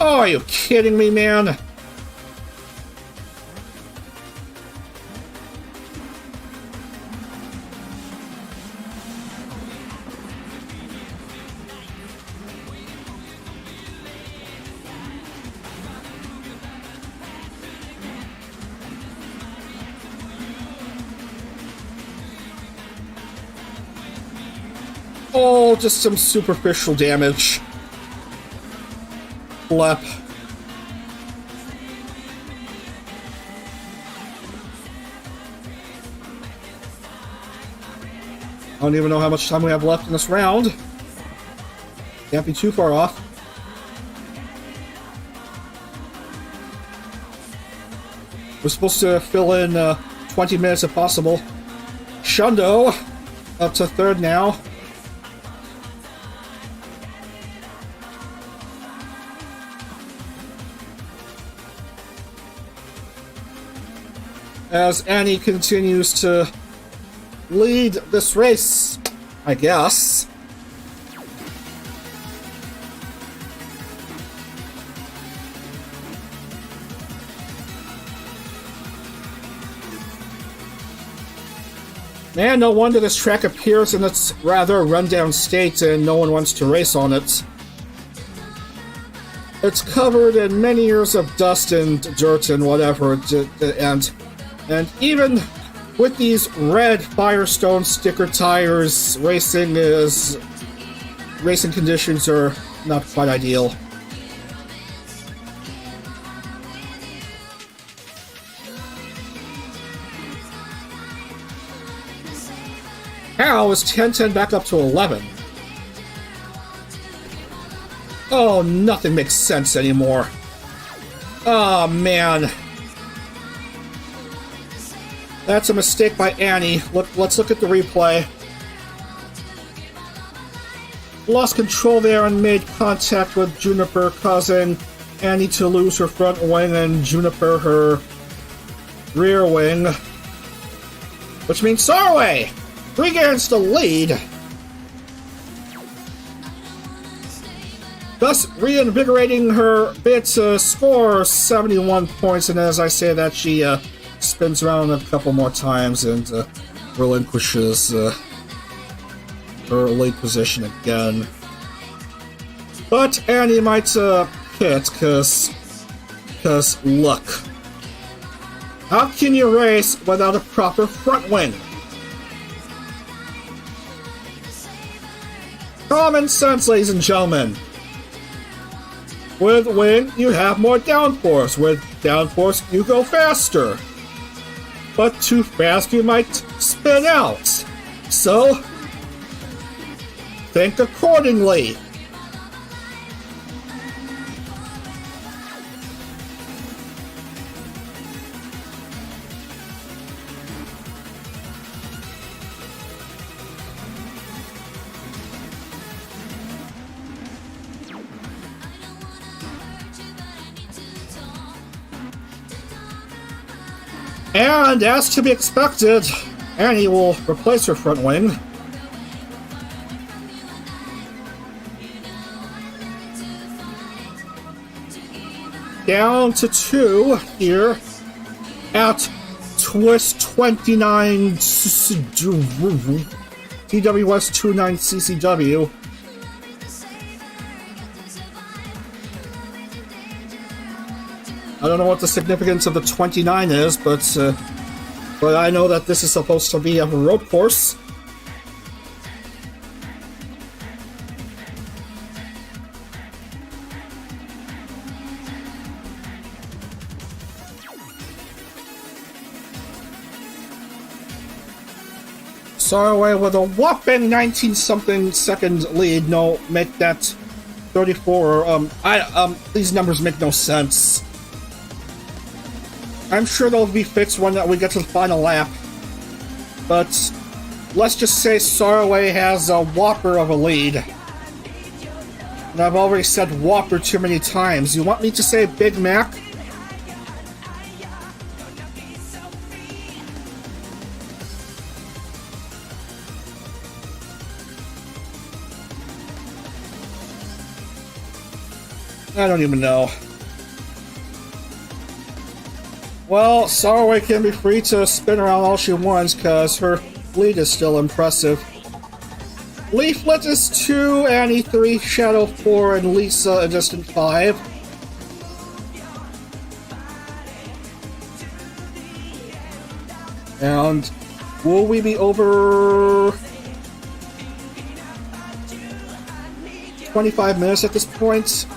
Oh, are you kidding me, man? Oh, just some superficial damage. Blep. I don't even know how much time we have left in this round. Can't be too far off. We're supposed to fill in 20 minutes if possible. Shundo up to third now. As Annie continues to lead this race, I guess. Man, no wonder this track appears in its rather rundown state and no one wants to race on it. It's covered in many years of dust and dirt and whatever, and even with these red Firestone sticker tires, racing conditions are not quite ideal. How is 10-10 back up to 11? Oh, nothing makes sense anymore. Oh, man. That's a mistake by Annie. Let's look at the replay. Lost control there and made contact with Juniper, causing Annie to lose her front wing and Juniper her rear wing. Which means Sarway regains the lead. Thus reinvigorating her bid to score 71 points, and as I say that, she spins around a couple more times and relinquishes her lead position again. But Annie might hit, cause look. How can you race without a proper front wing? Common sense, ladies and gentlemen. With wind, you have more downforce. With downforce, you go faster. But too fast, you might spin out. So, think accordingly. And as to be expected, Annie will replace her front wing. Down to 2 here at Twist 29 TWS 29 CCW. I don't know what the significance of the 29 is, but I know that this is supposed to be a road course. Sarway with a whopping 19-something second lead. No, make that 34. These numbers make no sense. I'm sure they'll be fixed when we get to the final lap. But let's just say Sarway has a whopper of a lead. And I've already said whopper too many times. You want me to say Big Mac? I don't even know. Well, Saraway can be free to spin around all she wants because her lead is still impressive. Leaflit is 2, Annie 3, Shadow 4, and Lisa a distant 5. And will we be over 25 minutes at this point?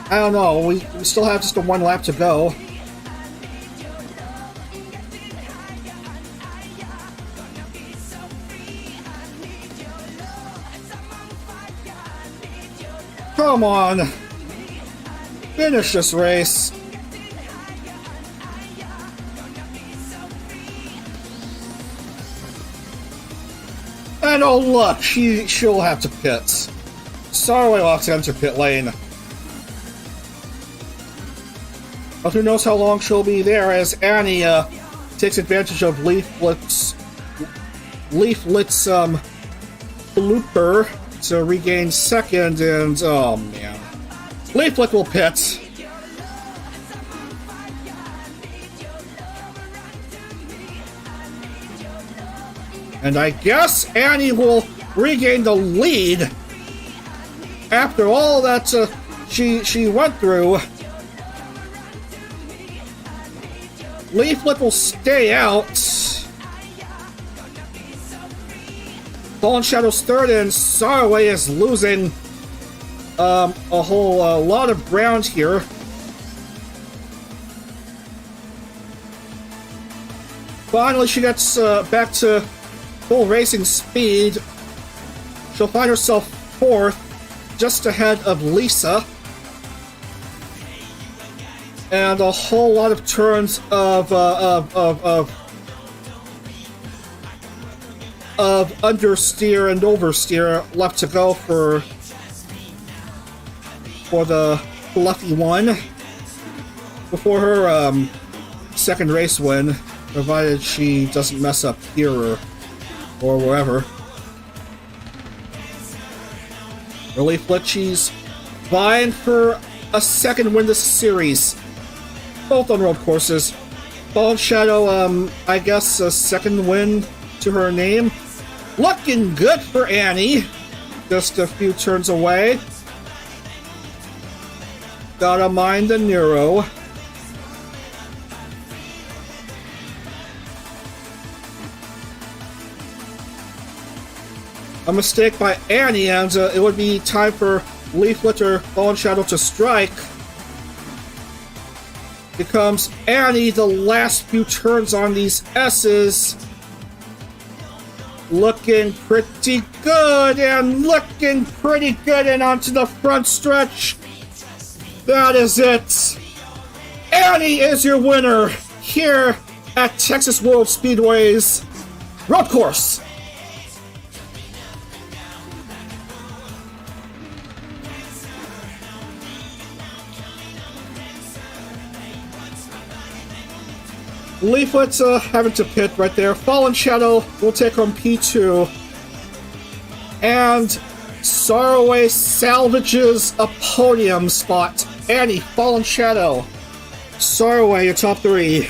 I don't know. We still have just a 1 lap to go. Come on! Finish this race! And oh look, she'll have to pit. Saraway walks into pit lane. But who knows how long she'll be there as Annie takes advantage of Leaflit's blooper to regain second, and oh man. Leaflit will pit. And I guess Annie will regain the lead after all that she went through. Leaflit will stay out. Fallen Shadow's third, and Saraway is losing a whole lot of ground here. Finally, she gets back to full racing speed. She'll find herself fourth, just ahead of Lisa. And a whole lot of turns of understeer and oversteer left to go for the fluffy one before her second race win, provided she doesn't mess up here or wherever. Leaflit, she's vying for a second win this series, both on road courses. Fallen Shadow, I guess a second win to her name. Looking good for Annie. Just a few turns away. Gotta mind the Neuro. A mistake by Annie, and it would be time for Leaflit or Fallen Shadow to strike. Becomes Annie the last few turns on these S's. Looking pretty good, and looking pretty good, and onto the front stretch. That is it. Annie is your winner here at Texas World Speedway's road course. Leaflet's having to pit right there. Fallen Shadow will take home P2. And Saraway salvages a podium spot. Annie, Fallen Shadow. Saraway, your top three.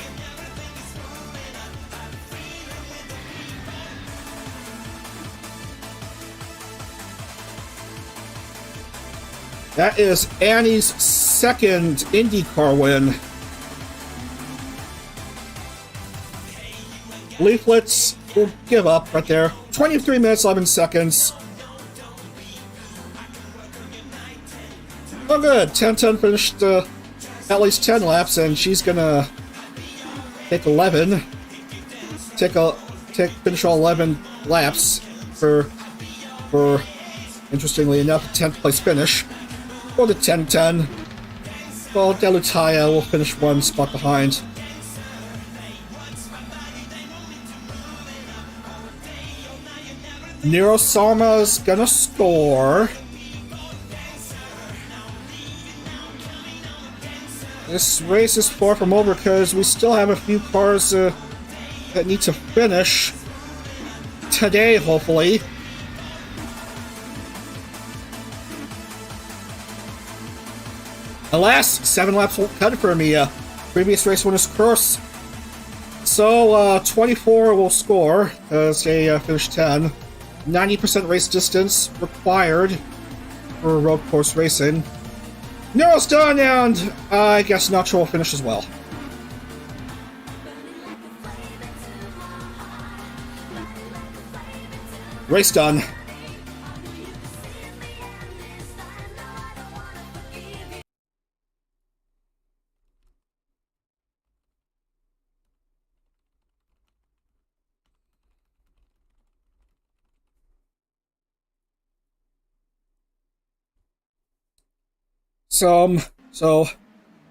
That is Annie's second IndyCar win. Leaflets will give up right there. 23 minutes, 11 seconds. Oh good, 10-10 finished at least 10 laps, and she's gonna take 11. Finish all 11 laps for interestingly enough, a 10th place finish. For the 10-10. Well, Delutaya will finish one spot behind. Nero Sarma's gonna score. This race is far from over because we still have a few cars that need to finish today, hopefully. Alas, 7 laps won't cut it for me. Previous race winner's curse. So, 24 will score, as they finished 10. 90% race distance required for road course racing. Nero's done, and I guess Nacho will finish as well. Race done. So,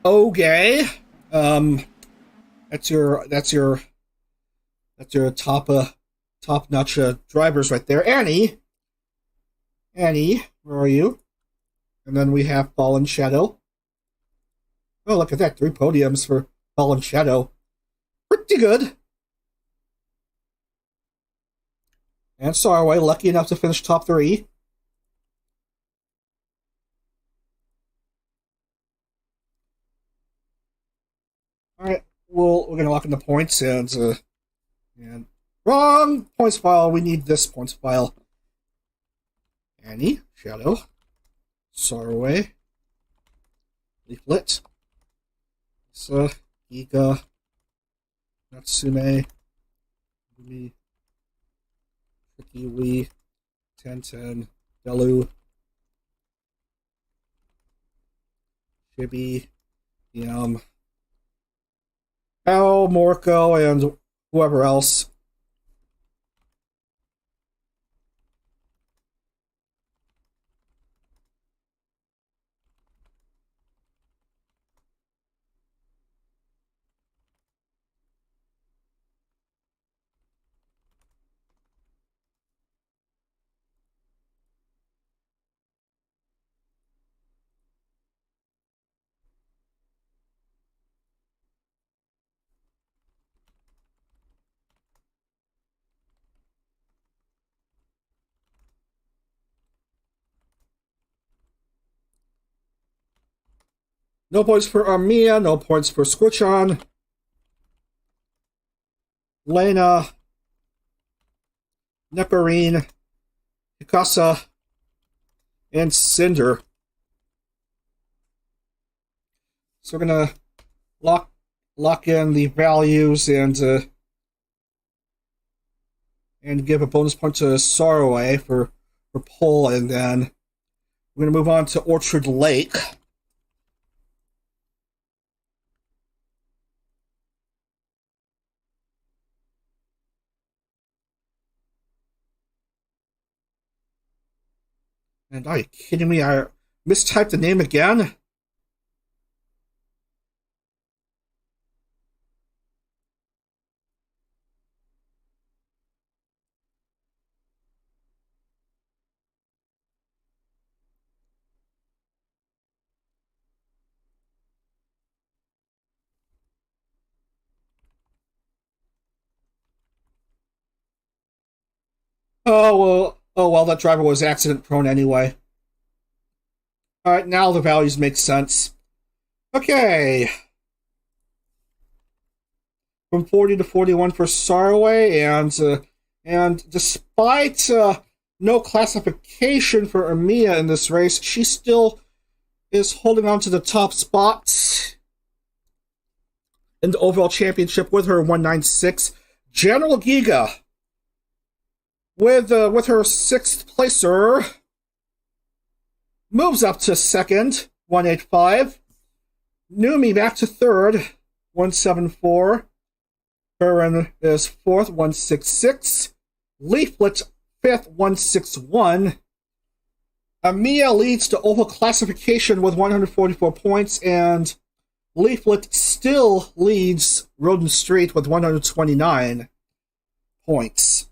okay. That's your top-notch drivers right there. Annie, where are you? And then we have Ball and Shadow. Oh, look at that. 3 podiums for Ball and Shadow. Pretty good. And Sarway, lucky enough to finish top 3. Alright, we're going to lock in the points, and wrong points file. We need this points file. Annie, Shadow, Sarway, Leaflit, GeneralGEEGA, Natsume, Umi, Tricky Wee, 1010, Delu, Chibi, Al, Morco, and whoever else. No points for Armia, no points for Squitchon, Lena, Neparine, Hikasa, and Cinder. So we're gonna lock in the values and give a bonus point to Sorrowway for pole, and then we're gonna move on to Orchard Lake. And are you kidding me? I mistyped the name again? Oh well, that driver was accident prone anyway. Alright, now the values make sense. Okay. From 40 to 41 for Sarway, and despite no classification for Armia in this race, she still is holding on to the top spots in the overall championship with her 196. GeneralGEEGA with her 6th placer moves up to 2nd, 185. Numi back to 3rd, 174. Curran is 4th, 166. Leaflit 5th, 161. Armia leads to overall classification with 144 points, and Leaflit still leads Road and Street with 129 points.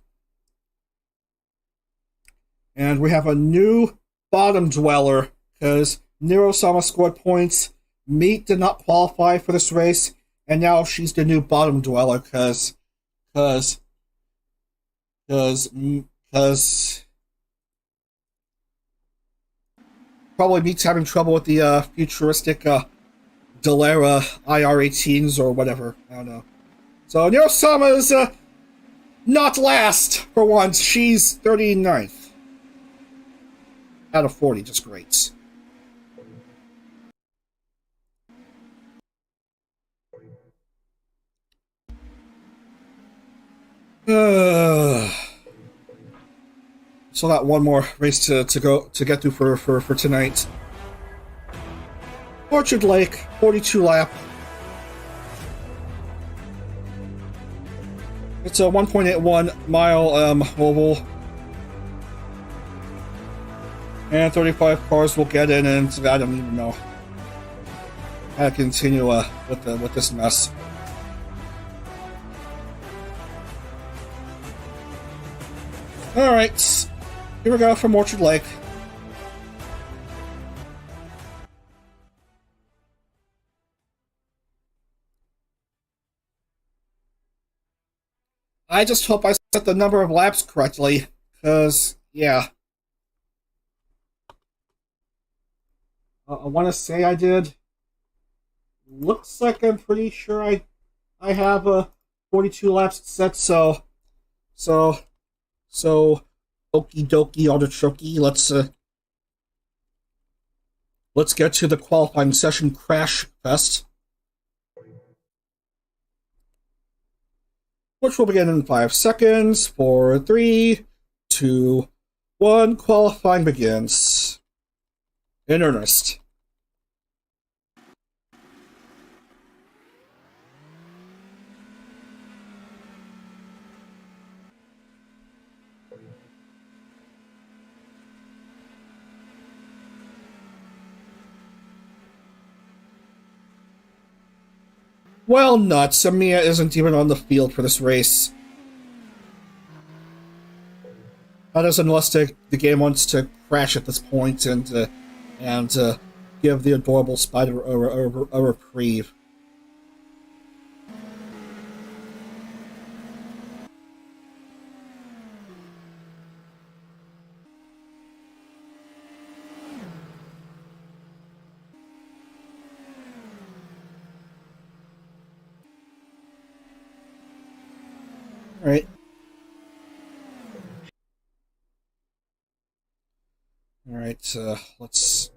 And we have a new bottom dweller, because Nero-sama scored points. Meat did not qualify for this race, and now she's the new bottom dweller, because probably Meek's having trouble with the futuristic Dalera IR-18s or whatever. I don't know. So Nero-sama is not last for once. She's 39th out of 40. Just great. Still got one more race to get through for tonight. Orchard Lake, 42 lap. It's a 1.81 mile oval, and 35 cars will get in, and I don't even know how to continue with this mess. All right, here we go from Orchard Lake. I just hope I set the number of laps correctly, because, yeah. I want to say I did. Looks like I'm pretty sure I have 42 laps set, so okie dokie artichoke. Let's get to the qualifying session crash fest, which will begin in 5 seconds. 4, 3, 2, 1. Qualifying begins. In earnest. Well, nuts. Amia isn't even on the field for this race. That is, unless the game wants to crash at this point and give the adorable spider a reprieve. All right, let's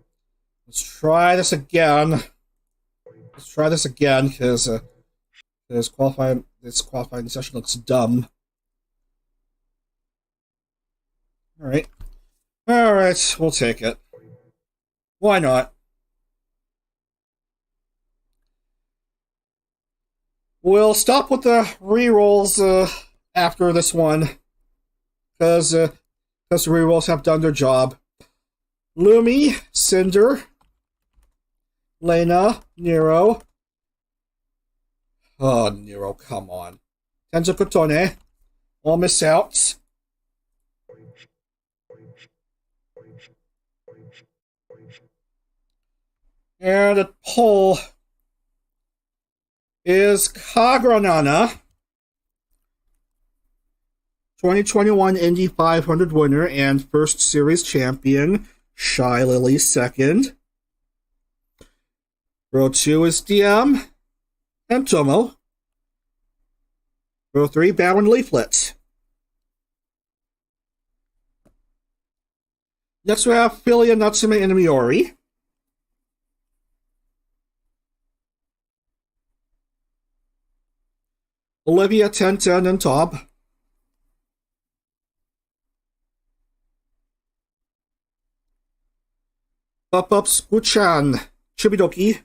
try this again. Let's try this again because this qualifying session looks dumb. All right, we'll take it. Why not? We'll stop with the re-rolls after this one, because the re-rolls have done their job. Lumi, Cinder, Lena, Nero. Oh, Nero, come on. Tenzo Cotone, all miss outs. And at pole is Kagranana, 2021 Indy 500 winner and first series champion. Shy Lily second. Row 2 is DM and Tomo. Row 3, Bow and Leaflit. Next we have Philia, Natsume, and Miori. Olivia, Tenten, and Tob. Up-ups, Uchan, Chibidoki.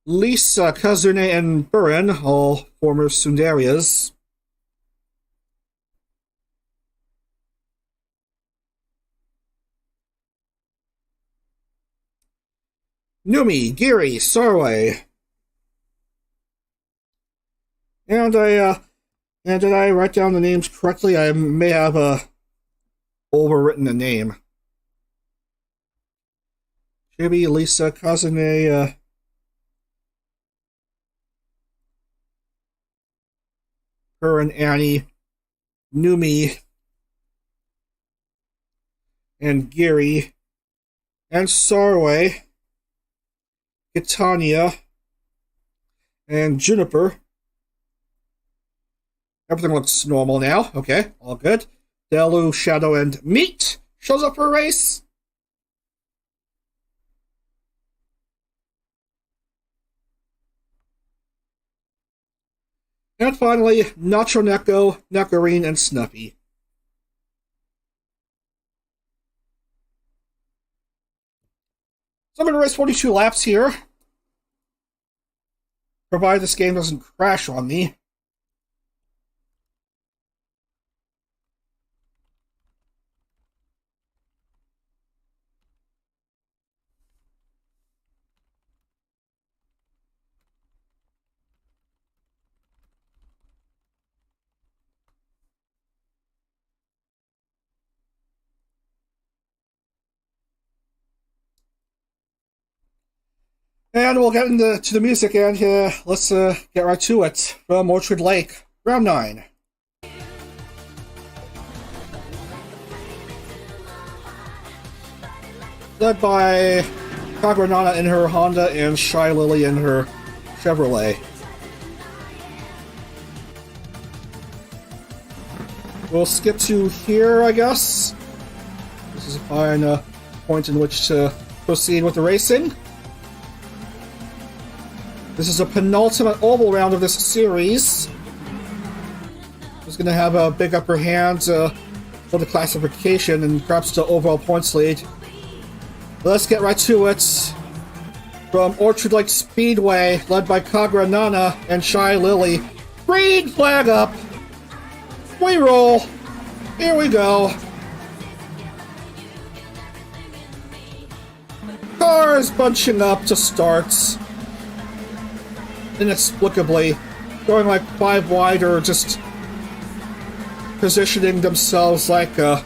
Lisa, Kazune, and Burin, all former Sundarias. Numi, Giri, Sarway. And did I write down the names correctly? I may have overwritten the name. Chibi, Lisa, Kazune, her and Annie, Numi and Giri and Sarway, Gitania and Juniper. Everything looks normal now. Okay, all good. Delu, Shadow, and Meat shows up for a race. And finally, Nacho Neko, Nectarine, and Snuffy. So I'm going to race 42 laps here, provided this game doesn't crash on me. And we'll get into the music, and let's get right to it. From Orchard Lake, round 9. Led by Kagranana in her Honda and Shy Lily in her Chevrolet. We'll skip to here, I guess. This is a fine point in which to proceed with the racing. This is a penultimate oval round of this series. Who's going to have a big upper hand for the classification and perhaps the overall points lead. Let's get right to it. From Orchard Lake Speedway, led by Kagranana and Shy Lily. Green flag up. We roll. Here we go. Cars bunching up to starts. Inexplicably going like 5 wide or just positioning themselves like a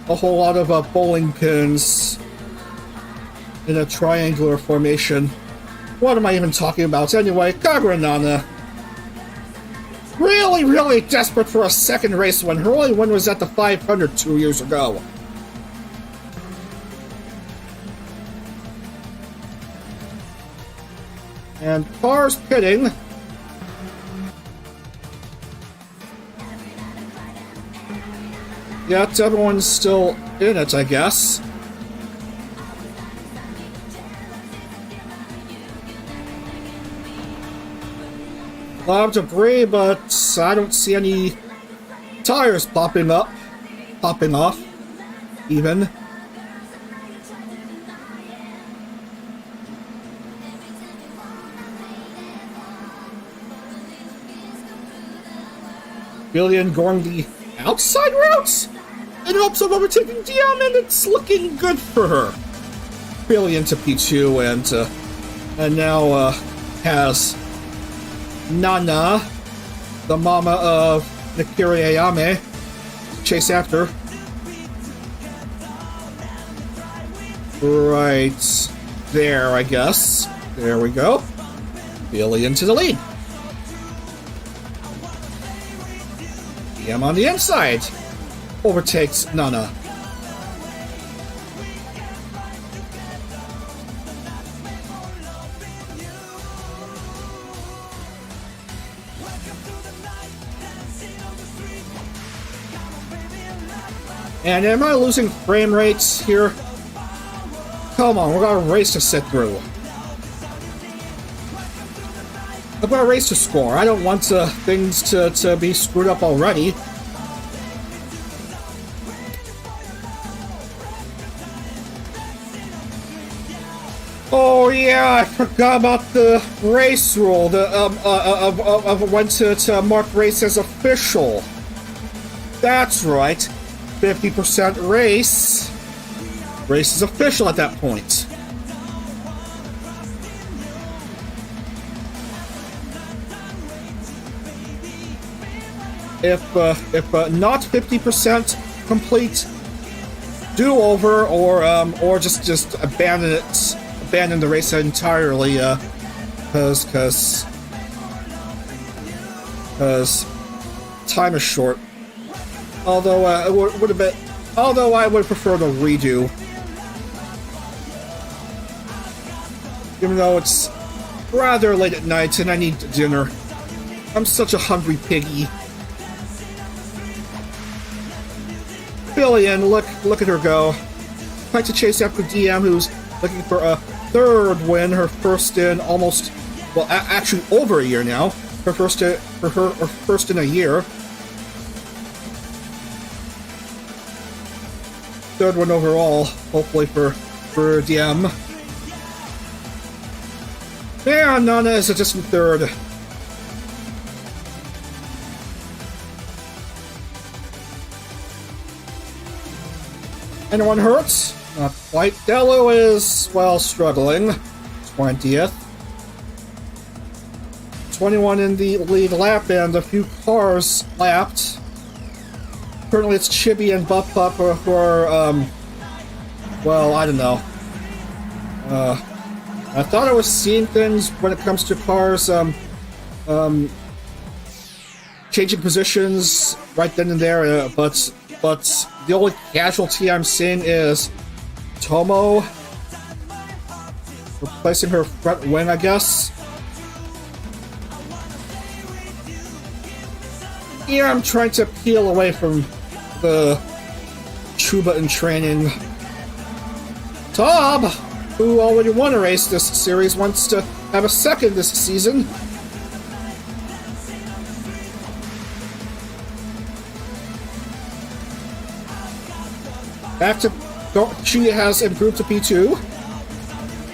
whole lot of bowling pins in a triangular formation. What am I even talking about? Anyway, Kagranana really desperate for a second race win. Her only win was at the 500 2 years ago. And cars pitting. Yet everyone's still in it, I guess. A lot of debris, but I don't see any tires popping off, even. Billion going the outside route in hopes of overtaking DM, and it's looking good for her. Billion to P2, and now has Nana, the mama of Nakiri Ayame, chase after. Right there, I guess. There we go. Billion to the lead. DM on the inside. Overtakes Nana. And am I losing frame rates here? Come on, we've got a race to sit through. I've got a race to score. I don't want things to be screwed up already. Oh yeah, I forgot about the race rule. Of when to mark race as official. That's right. 50% race. Race is official at that point. If not 50% complete, do over or just abandon the race entirely, because time is short. Although it would have been, although I would prefer the redo. Even though it's rather late at night and I need dinner. I'm such a hungry piggy. Billion, look at her go. Trying to chase after DM, who's looking for a third win, her first in almost, well, actually over a year now. Her first in a year. Third one overall, hopefully for DM. Yeah, Nana is a distant third. Anyone hurt? Not quite. Delo is, well, struggling. 20th. 21 in the lead lap and a few cars lapped. Currently it's Chibi and Bup who are, well, I don't know. I thought I was seeing things when it comes to cars, changing positions right then and there, but the only casualty I'm seeing is Tomo replacing her front wing, I guess. Yeah, I'm trying to peel away from the Chuba in training. Tob, who already won a race this series, wants to have a second this season. Back to... She has improved to P2.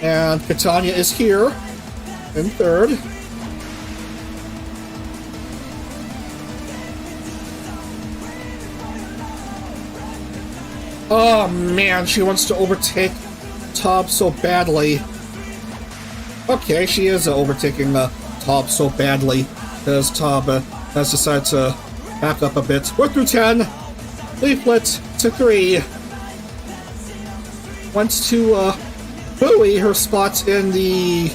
And Catania is here in third. Oh man, she wants to overtake Tob so badly. Okay, she is overtaking Tob so badly because Tob has decided to back up a bit. We're through 10. Leaflit to 3. Wants to buoy her spot in the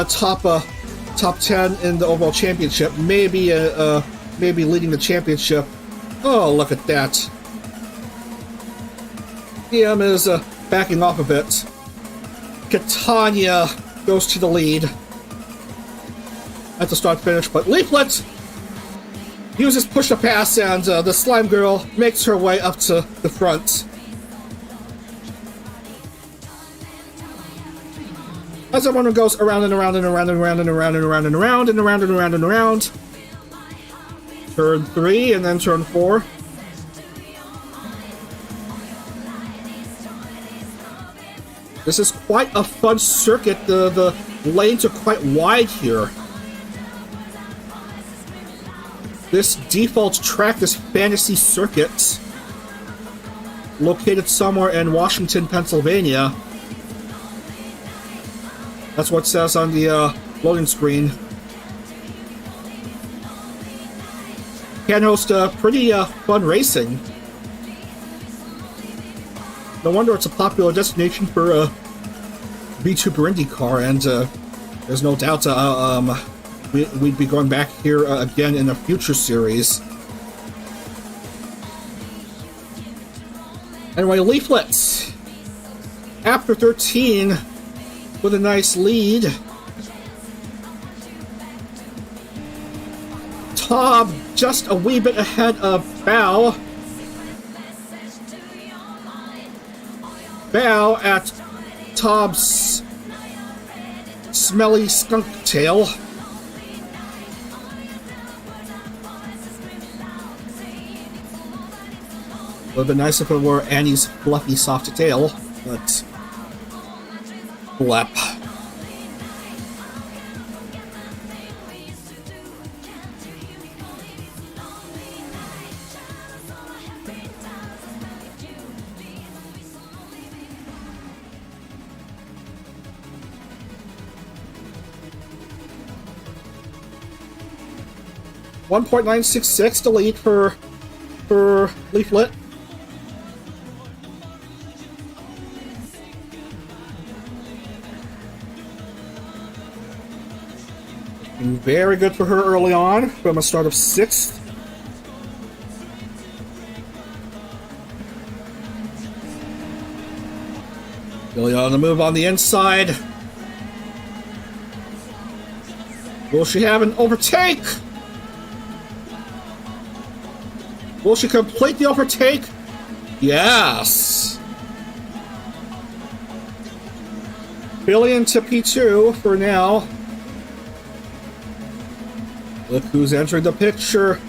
top 10 in the overall championship. Maybe leading the championship. Oh, look at that. DM is backing off a bit. Catania goes to the lead at the start-finish, but Leaflet uses push-to-pass, and the Slime Girl makes her way up to the front. As everyone goes around and around and around and around and around and around and around and around and around and around. Turn 3 and then turn 4. This is quite a fun circuit. The lanes are quite wide here. This default track, this fantasy circuit, located somewhere in Washington, Pennsylvania. That's what it says on the loading screen. Can host pretty fun racing. No wonder it's a popular destination for VTuber IndieCar, and there's no doubt we'd be going back here again in a future series. Anyway, Leaflet, after 13, with a nice lead. Tob just a wee bit ahead of Bao. Bao at Tob's smelly skunk tail. It would have been nice if it were Annie's fluffy soft tail, but blep. .966 delete for Leaflet. Very good for her early on, from a start of 6th. Really on the move on the inside. Will she have an overtake? Will she complete the overtake? Yes! Billion to P2 for now. Look who's entering the picture.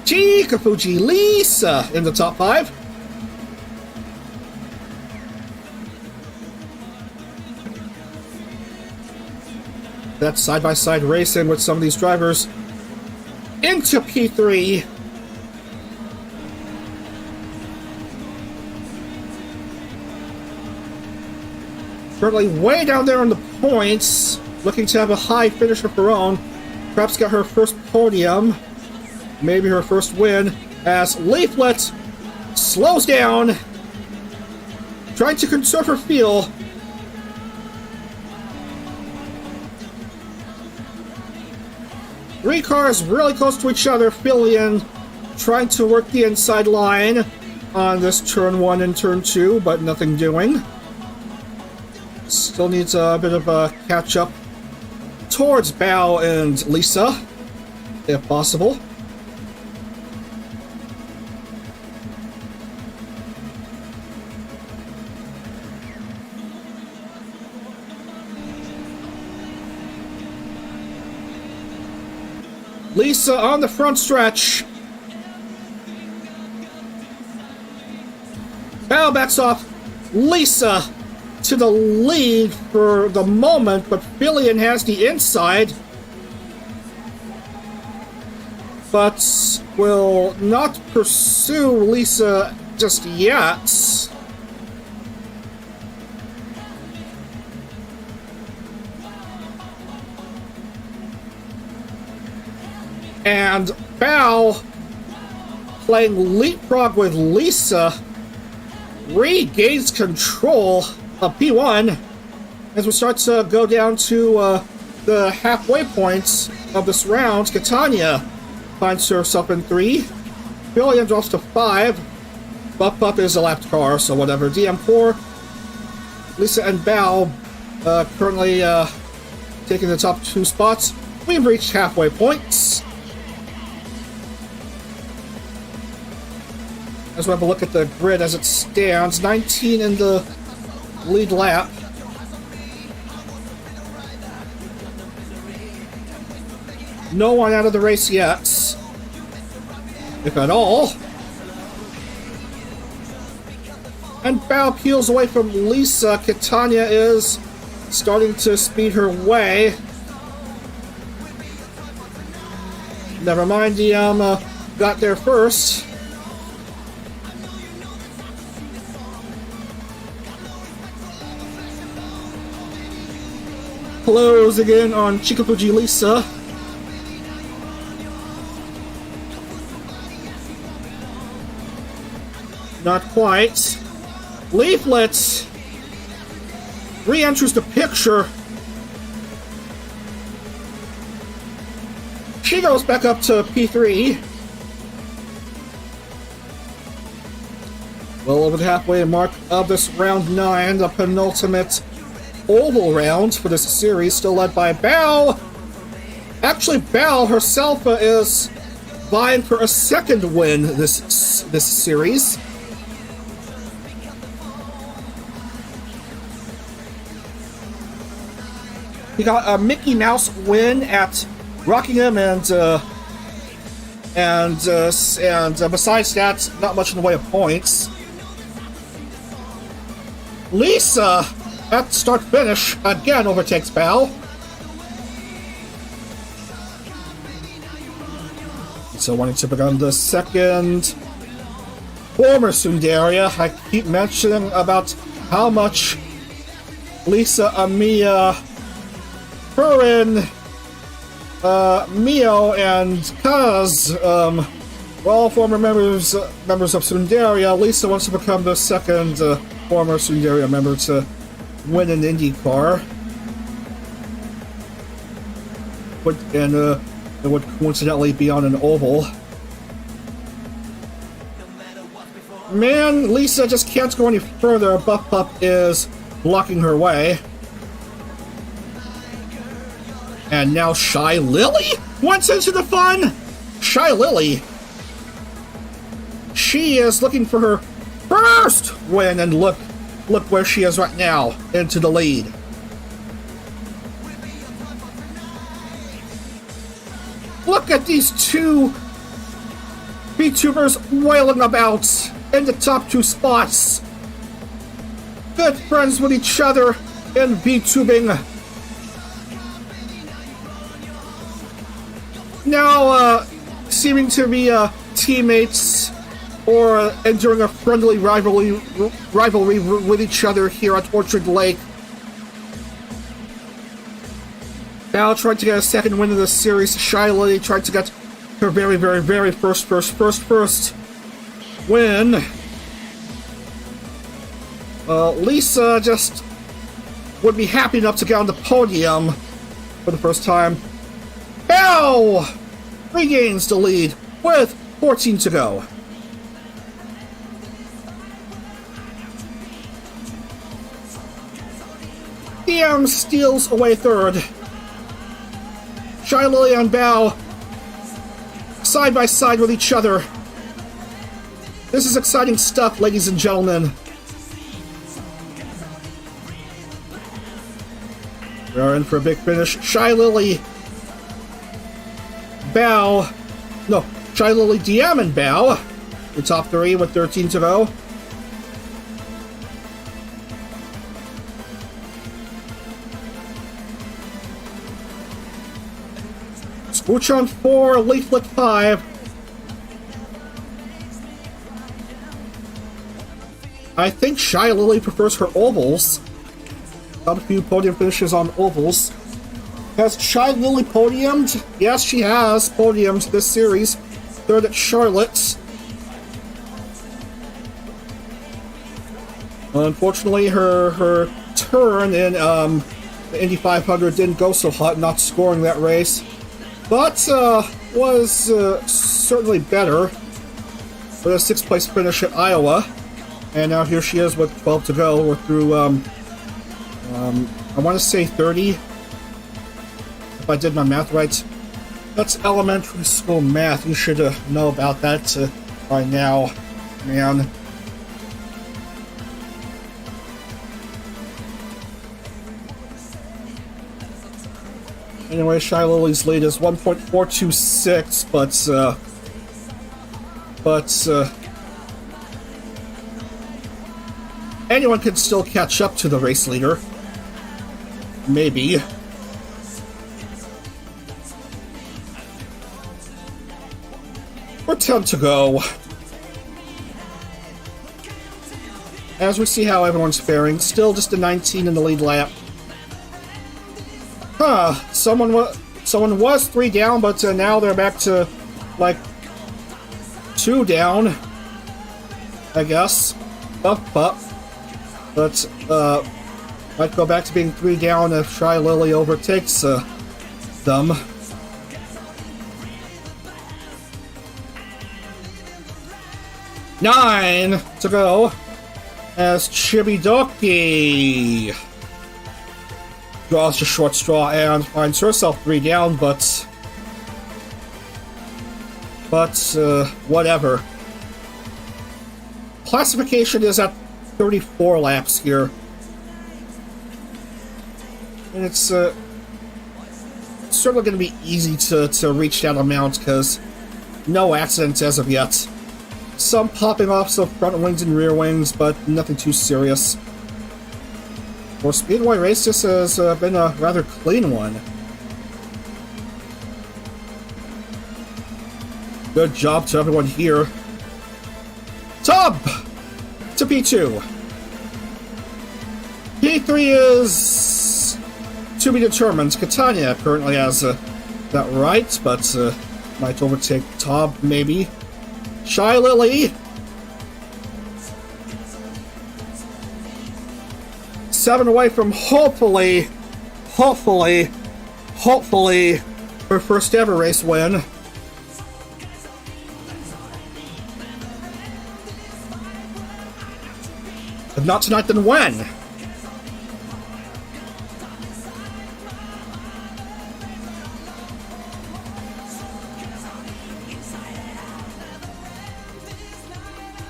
Chikafuji Lisa in the top 5. That's side-by-side racing with some of these drivers into P3. Currently way down there on the points, looking to have a high finish of her own. Perhaps got her first podium, maybe her first win, as Leaflit slows down, trying to conserve her fuel. Three cars really close to each other, Fillion trying to work the inside line on this turn 1 and turn 2, but nothing doing. Still needs a bit of a catch-up towards Bao and Lisa, if possible. Lisa on the front stretch. Bao backs off. Lisa to the lead for the moment, but Fillion has the inside. But will not pursue Lisa just yet. And Bao, playing leapfrog with Lisa, regains control of P1 as we start to go down to the halfway points of this round. Catania finds herself in 3. Fillion drops to 5. Bup is a lapped car, so whatever. DM4. Lisa and Bao currently taking the top 2 spots. We've reached halfway points. As we have a look at the grid as it stands, 19 in the lead lap. No one out of the race yet, if at all. And Bao peels away from Lisa. Catania is starting to speed her way. Never mind, DM got there first. Close again on Chikafuji Lisa. Not quite. Leaflet re-enters the picture. She goes back up to P3. Well over the halfway mark of this round 9, the penultimate oval round for this series, still led by Bao. Actually, Bao herself is vying for a second win this series. He got a Mickey Mouse win at Rockingham, and besides that, not much in the way of points. Lisa, at start-finish, again overtakes Bao. So wanting to become the second former Sundaria. I keep mentioning about how much Lisa, Amia, Furin, Mio, and Kaz, all former members of Sundaria. Lisa wants to become the second former Sundaria member to win an IndieCar. And it would coincidentally be on an oval. Man, Lisa just can't go any further. Buff Pup is blocking her way. And now Shy Lily wants into the fun. Shy Lily. She is looking for her first win, and look where she is right now, into the lead. Look at these two VTubers wailing about in the top 2 spots. Good friends with each other in VTubing. Now, seeming to be teammates or enduring a friendly rivalry with each other here at Orchard Lake. Now trying to get a second win of the series. Shy Lily tried to get her very first win. Lisa just would be happy enough to get on the podium for the first time. Bell regains the lead with 14 to go. DM steals away third. Shy Lily and Bao side by side with each other. This is exciting stuff, ladies and gentlemen. We are in for a big finish. Shy Lily, Bao, no, Shy Lily, DM, and Bao, the top 3 with 13 to go. Scooch on 4, Leaflit 5. I think Shy Lily prefers her ovals. Got a few podium finishes on ovals. Has Shy Lily podiumed? Yes, she has podiumed this series. Third at Charlotte. Unfortunately, her turn in the Indy 500 didn't go so hot, not scoring that race. But was certainly better for the 6th place finish at Iowa. And now here she is with 12 to go. We're through, I want to say 30, if I did my math right. That's elementary school math. You should know about that by now, man. Anyway, Shy Lily's lead is 1.426, but anyone can still catch up to the race leader. Maybe. We're 10 to go. As we see how everyone's faring, still just a 19 in the lead lap. Huh, someone was 3 down, but now they're back to, like, 2 down, I guess. Up. But, might go back to being 3 down if Shy Lily overtakes them. Nine to go as Chibidoki draws the short straw and finds herself 3 down, but whatever. Classification is at 34 laps here, and it's certainly going to be easy to reach that amount because no accidents as of yet. Some popping off of front wings and rear wings, but nothing too serious. For Speedway race, this has been a rather clean one. Good job to everyone here. Tub to P2. P3 is to be determined. Catania currently has that right, but might overtake Tob maybe. Shy Lily. 7 away from hopefully her first ever race win. If not tonight, then when?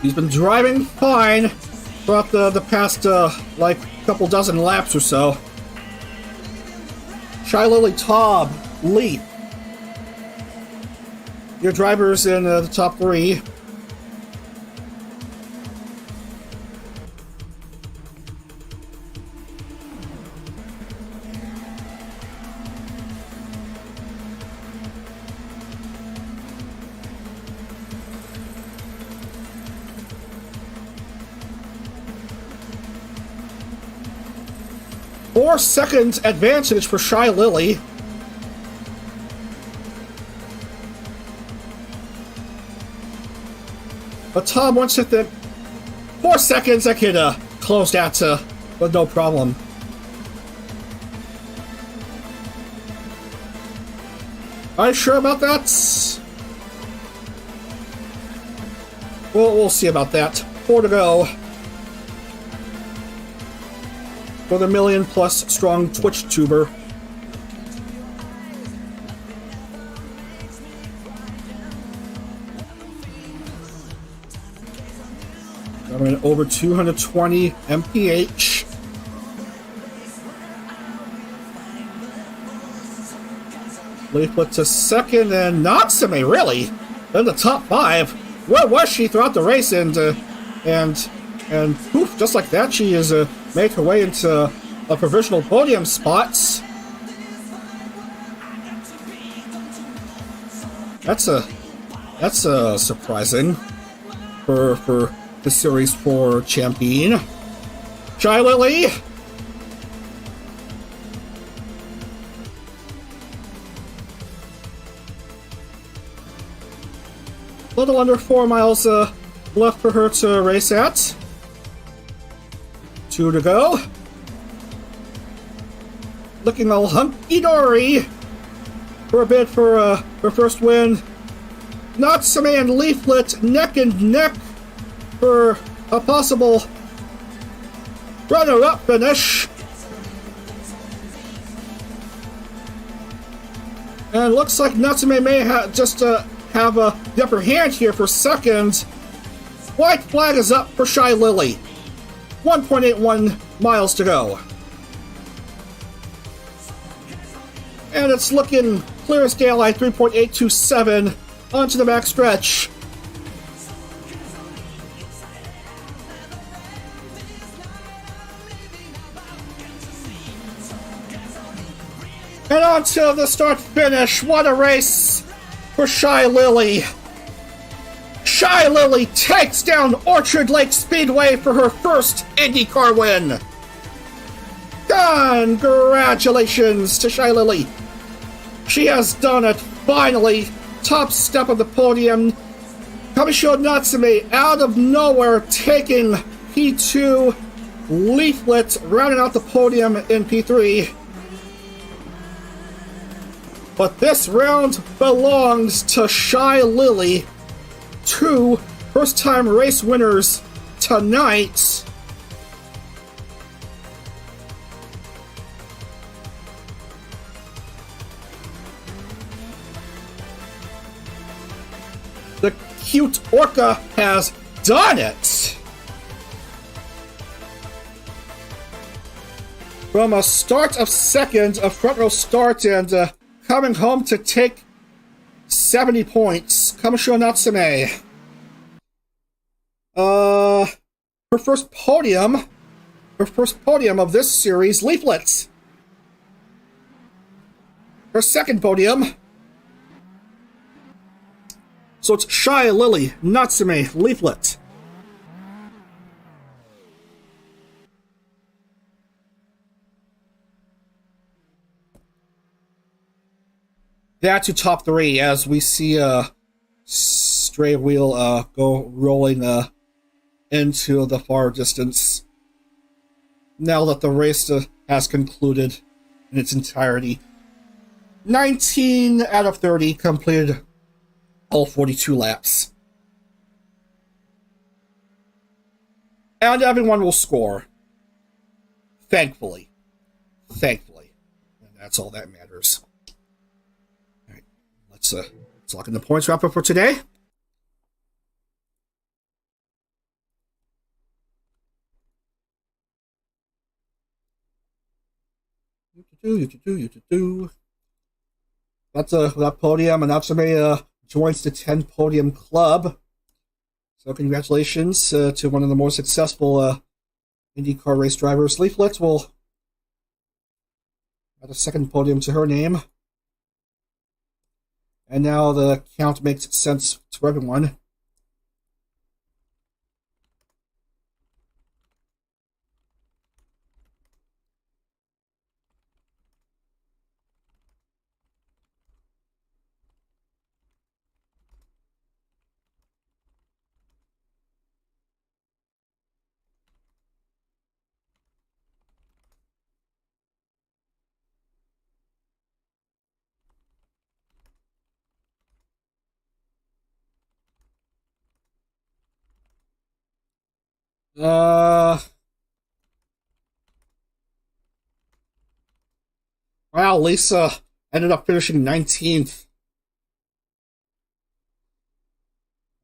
He's been driving fine throughout the past, like, couple dozen laps or so. Shy Lily, Taub, Leaf. Your drivers in the top 3. Four-second advantage for Shy Lily. But Tom once hit the 4 seconds. I could close that with no problem. Are you sure about that? We'll see about that. 4 to go. For the million-plus strong Twitch tuber. Coming over 220 mph. Leaflit to second, and Natsume, really? In the top 5. Where was she throughout the race? And poof, just like that, she has made her way into a provisional podium spots. That's surprising for the Series 4 champion. Shy Lily. Little under 4 miles left for her to race at. 2 to go. Looking all hunky-dory for a bid for her first win. Natsume and Leaflit neck and neck for a possible runner-up finish. And it looks like Natsume may have the upper hand here for second. White flag is up for Shy Lily. 1.81 miles to go. And it's looking clear as daylight, 3.827 onto the back stretch. And on to the start-finish. What a race for Shy Lily. Shy Lily takes down Orchard Lake Speedway for her first IndyCar win. Congratulations to Shy Lily. She has done it, finally. Top step of the podium. Kamishio Natsume out of nowhere taking P2. Leaflit rounding out the podium in P3. But this round belongs to Shy Lily. 2 first-time race winners tonight. The cute orca has done it! From a start of second, a front row start, and coming home to take 70 points. Kamishio Natsume. Her first podium of this series, Leaflit. Her second podium. So it's Shy Lily, Natsume, Leaflit. That to top 3 as we see a stray wheel go rolling into the far distance. Now that the race has concluded in its entirety. 19 out of 30 completed all 42 laps. And everyone will score. Thankfully. Thankfully. And that's all that matters. All right. Let's lock in the points wrap up for today. That's that podium, and Natsume joins the 10 podium club. So congratulations to one of the more successful IndyCar race drivers. Leaflit will add a second podium to her name. And now the count makes sense to everyone. Wow, Lisa ended up finishing 19th.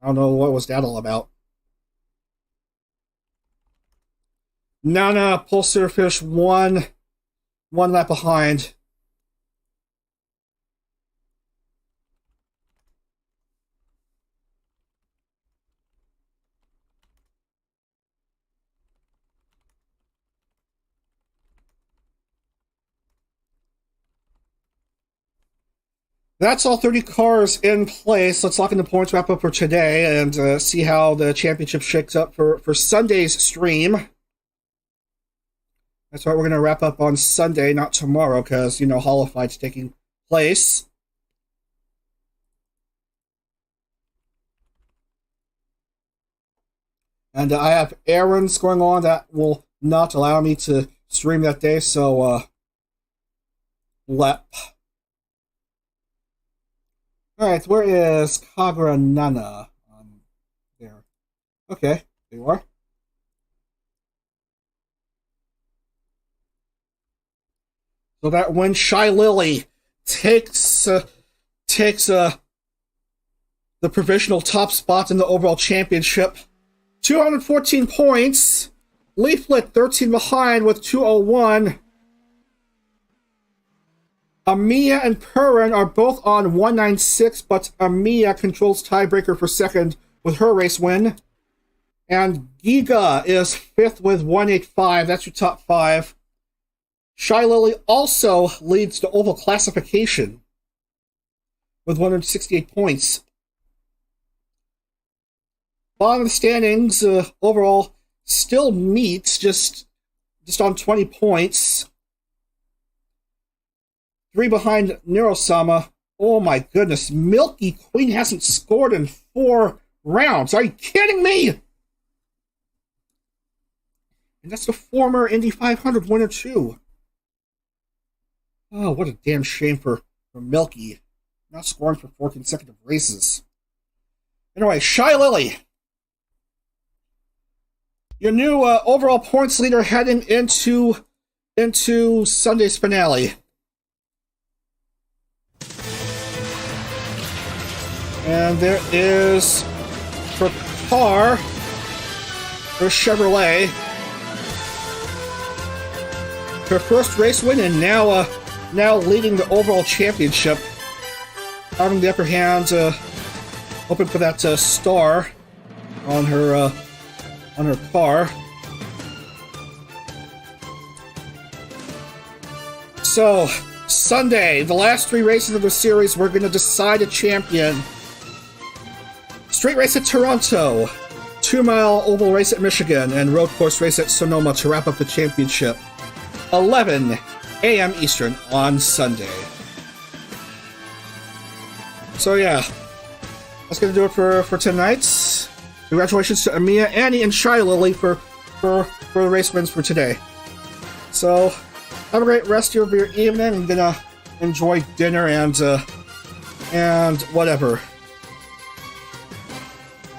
I don't know what was that all about. Nana Pulsar finished one lap behind. That's all 30 cars in place. Let's lock in the points wrap up for today and see how the championship shakes up for Sunday's stream. That's right, we're going to wrap up on Sunday, not tomorrow, because, you know, Hall of Fight's taking place. And I have errands going on that will not allow me to stream that day, so, lep. Alright, where is Kagura Nana? There. Okay, there you are. So that when Shy Lily takes the provisional top spot in the overall championship, 214 points. Leaflit 13 behind with 201. Amiya and Perrin are both on 196, but Amiya controls tiebreaker for second with her race win. And Giga is fifth with 185. That's your top five. Shy Lily also leads the oval classification with 168 points. Bottom of the standings, overall, still meets just on 20 points. 3 behind Nero-sama. Oh my goodness, Milky Queen hasn't scored in 4 rounds. Are you kidding me? And that's the former Indy 500 winner too. Oh, what a damn shame for Milky. Not scoring for 4 consecutive races. Anyway, Shy Lily. Your new overall points leader heading into Sunday's finale. And there is her car, her Chevrolet. Her first race win, and now leading the overall championship. Having the upper hand, hoping for that star on her car. So, Sunday, the last 3 races of the series, we're going to decide a champion. Street race at Toronto, 2-mile oval race at Michigan, and road course race at Sonoma to wrap up the championship. 11 a.m. Eastern on Sunday. So yeah, that's going to do it for tonight. Congratulations to Amiya, Annie, and Shy Lily for the race wins for today. So, have a great rest of your evening. I'm going to enjoy dinner and whatever.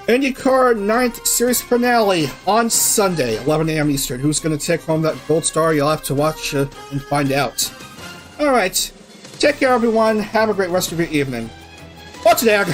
IndyCar 9th Series finale on Sunday, 11 a.m. Eastern. Who's going to take home that gold star? You'll have to watch and find out. Alright, take care everyone, have a great rest of your evening. What's Dag?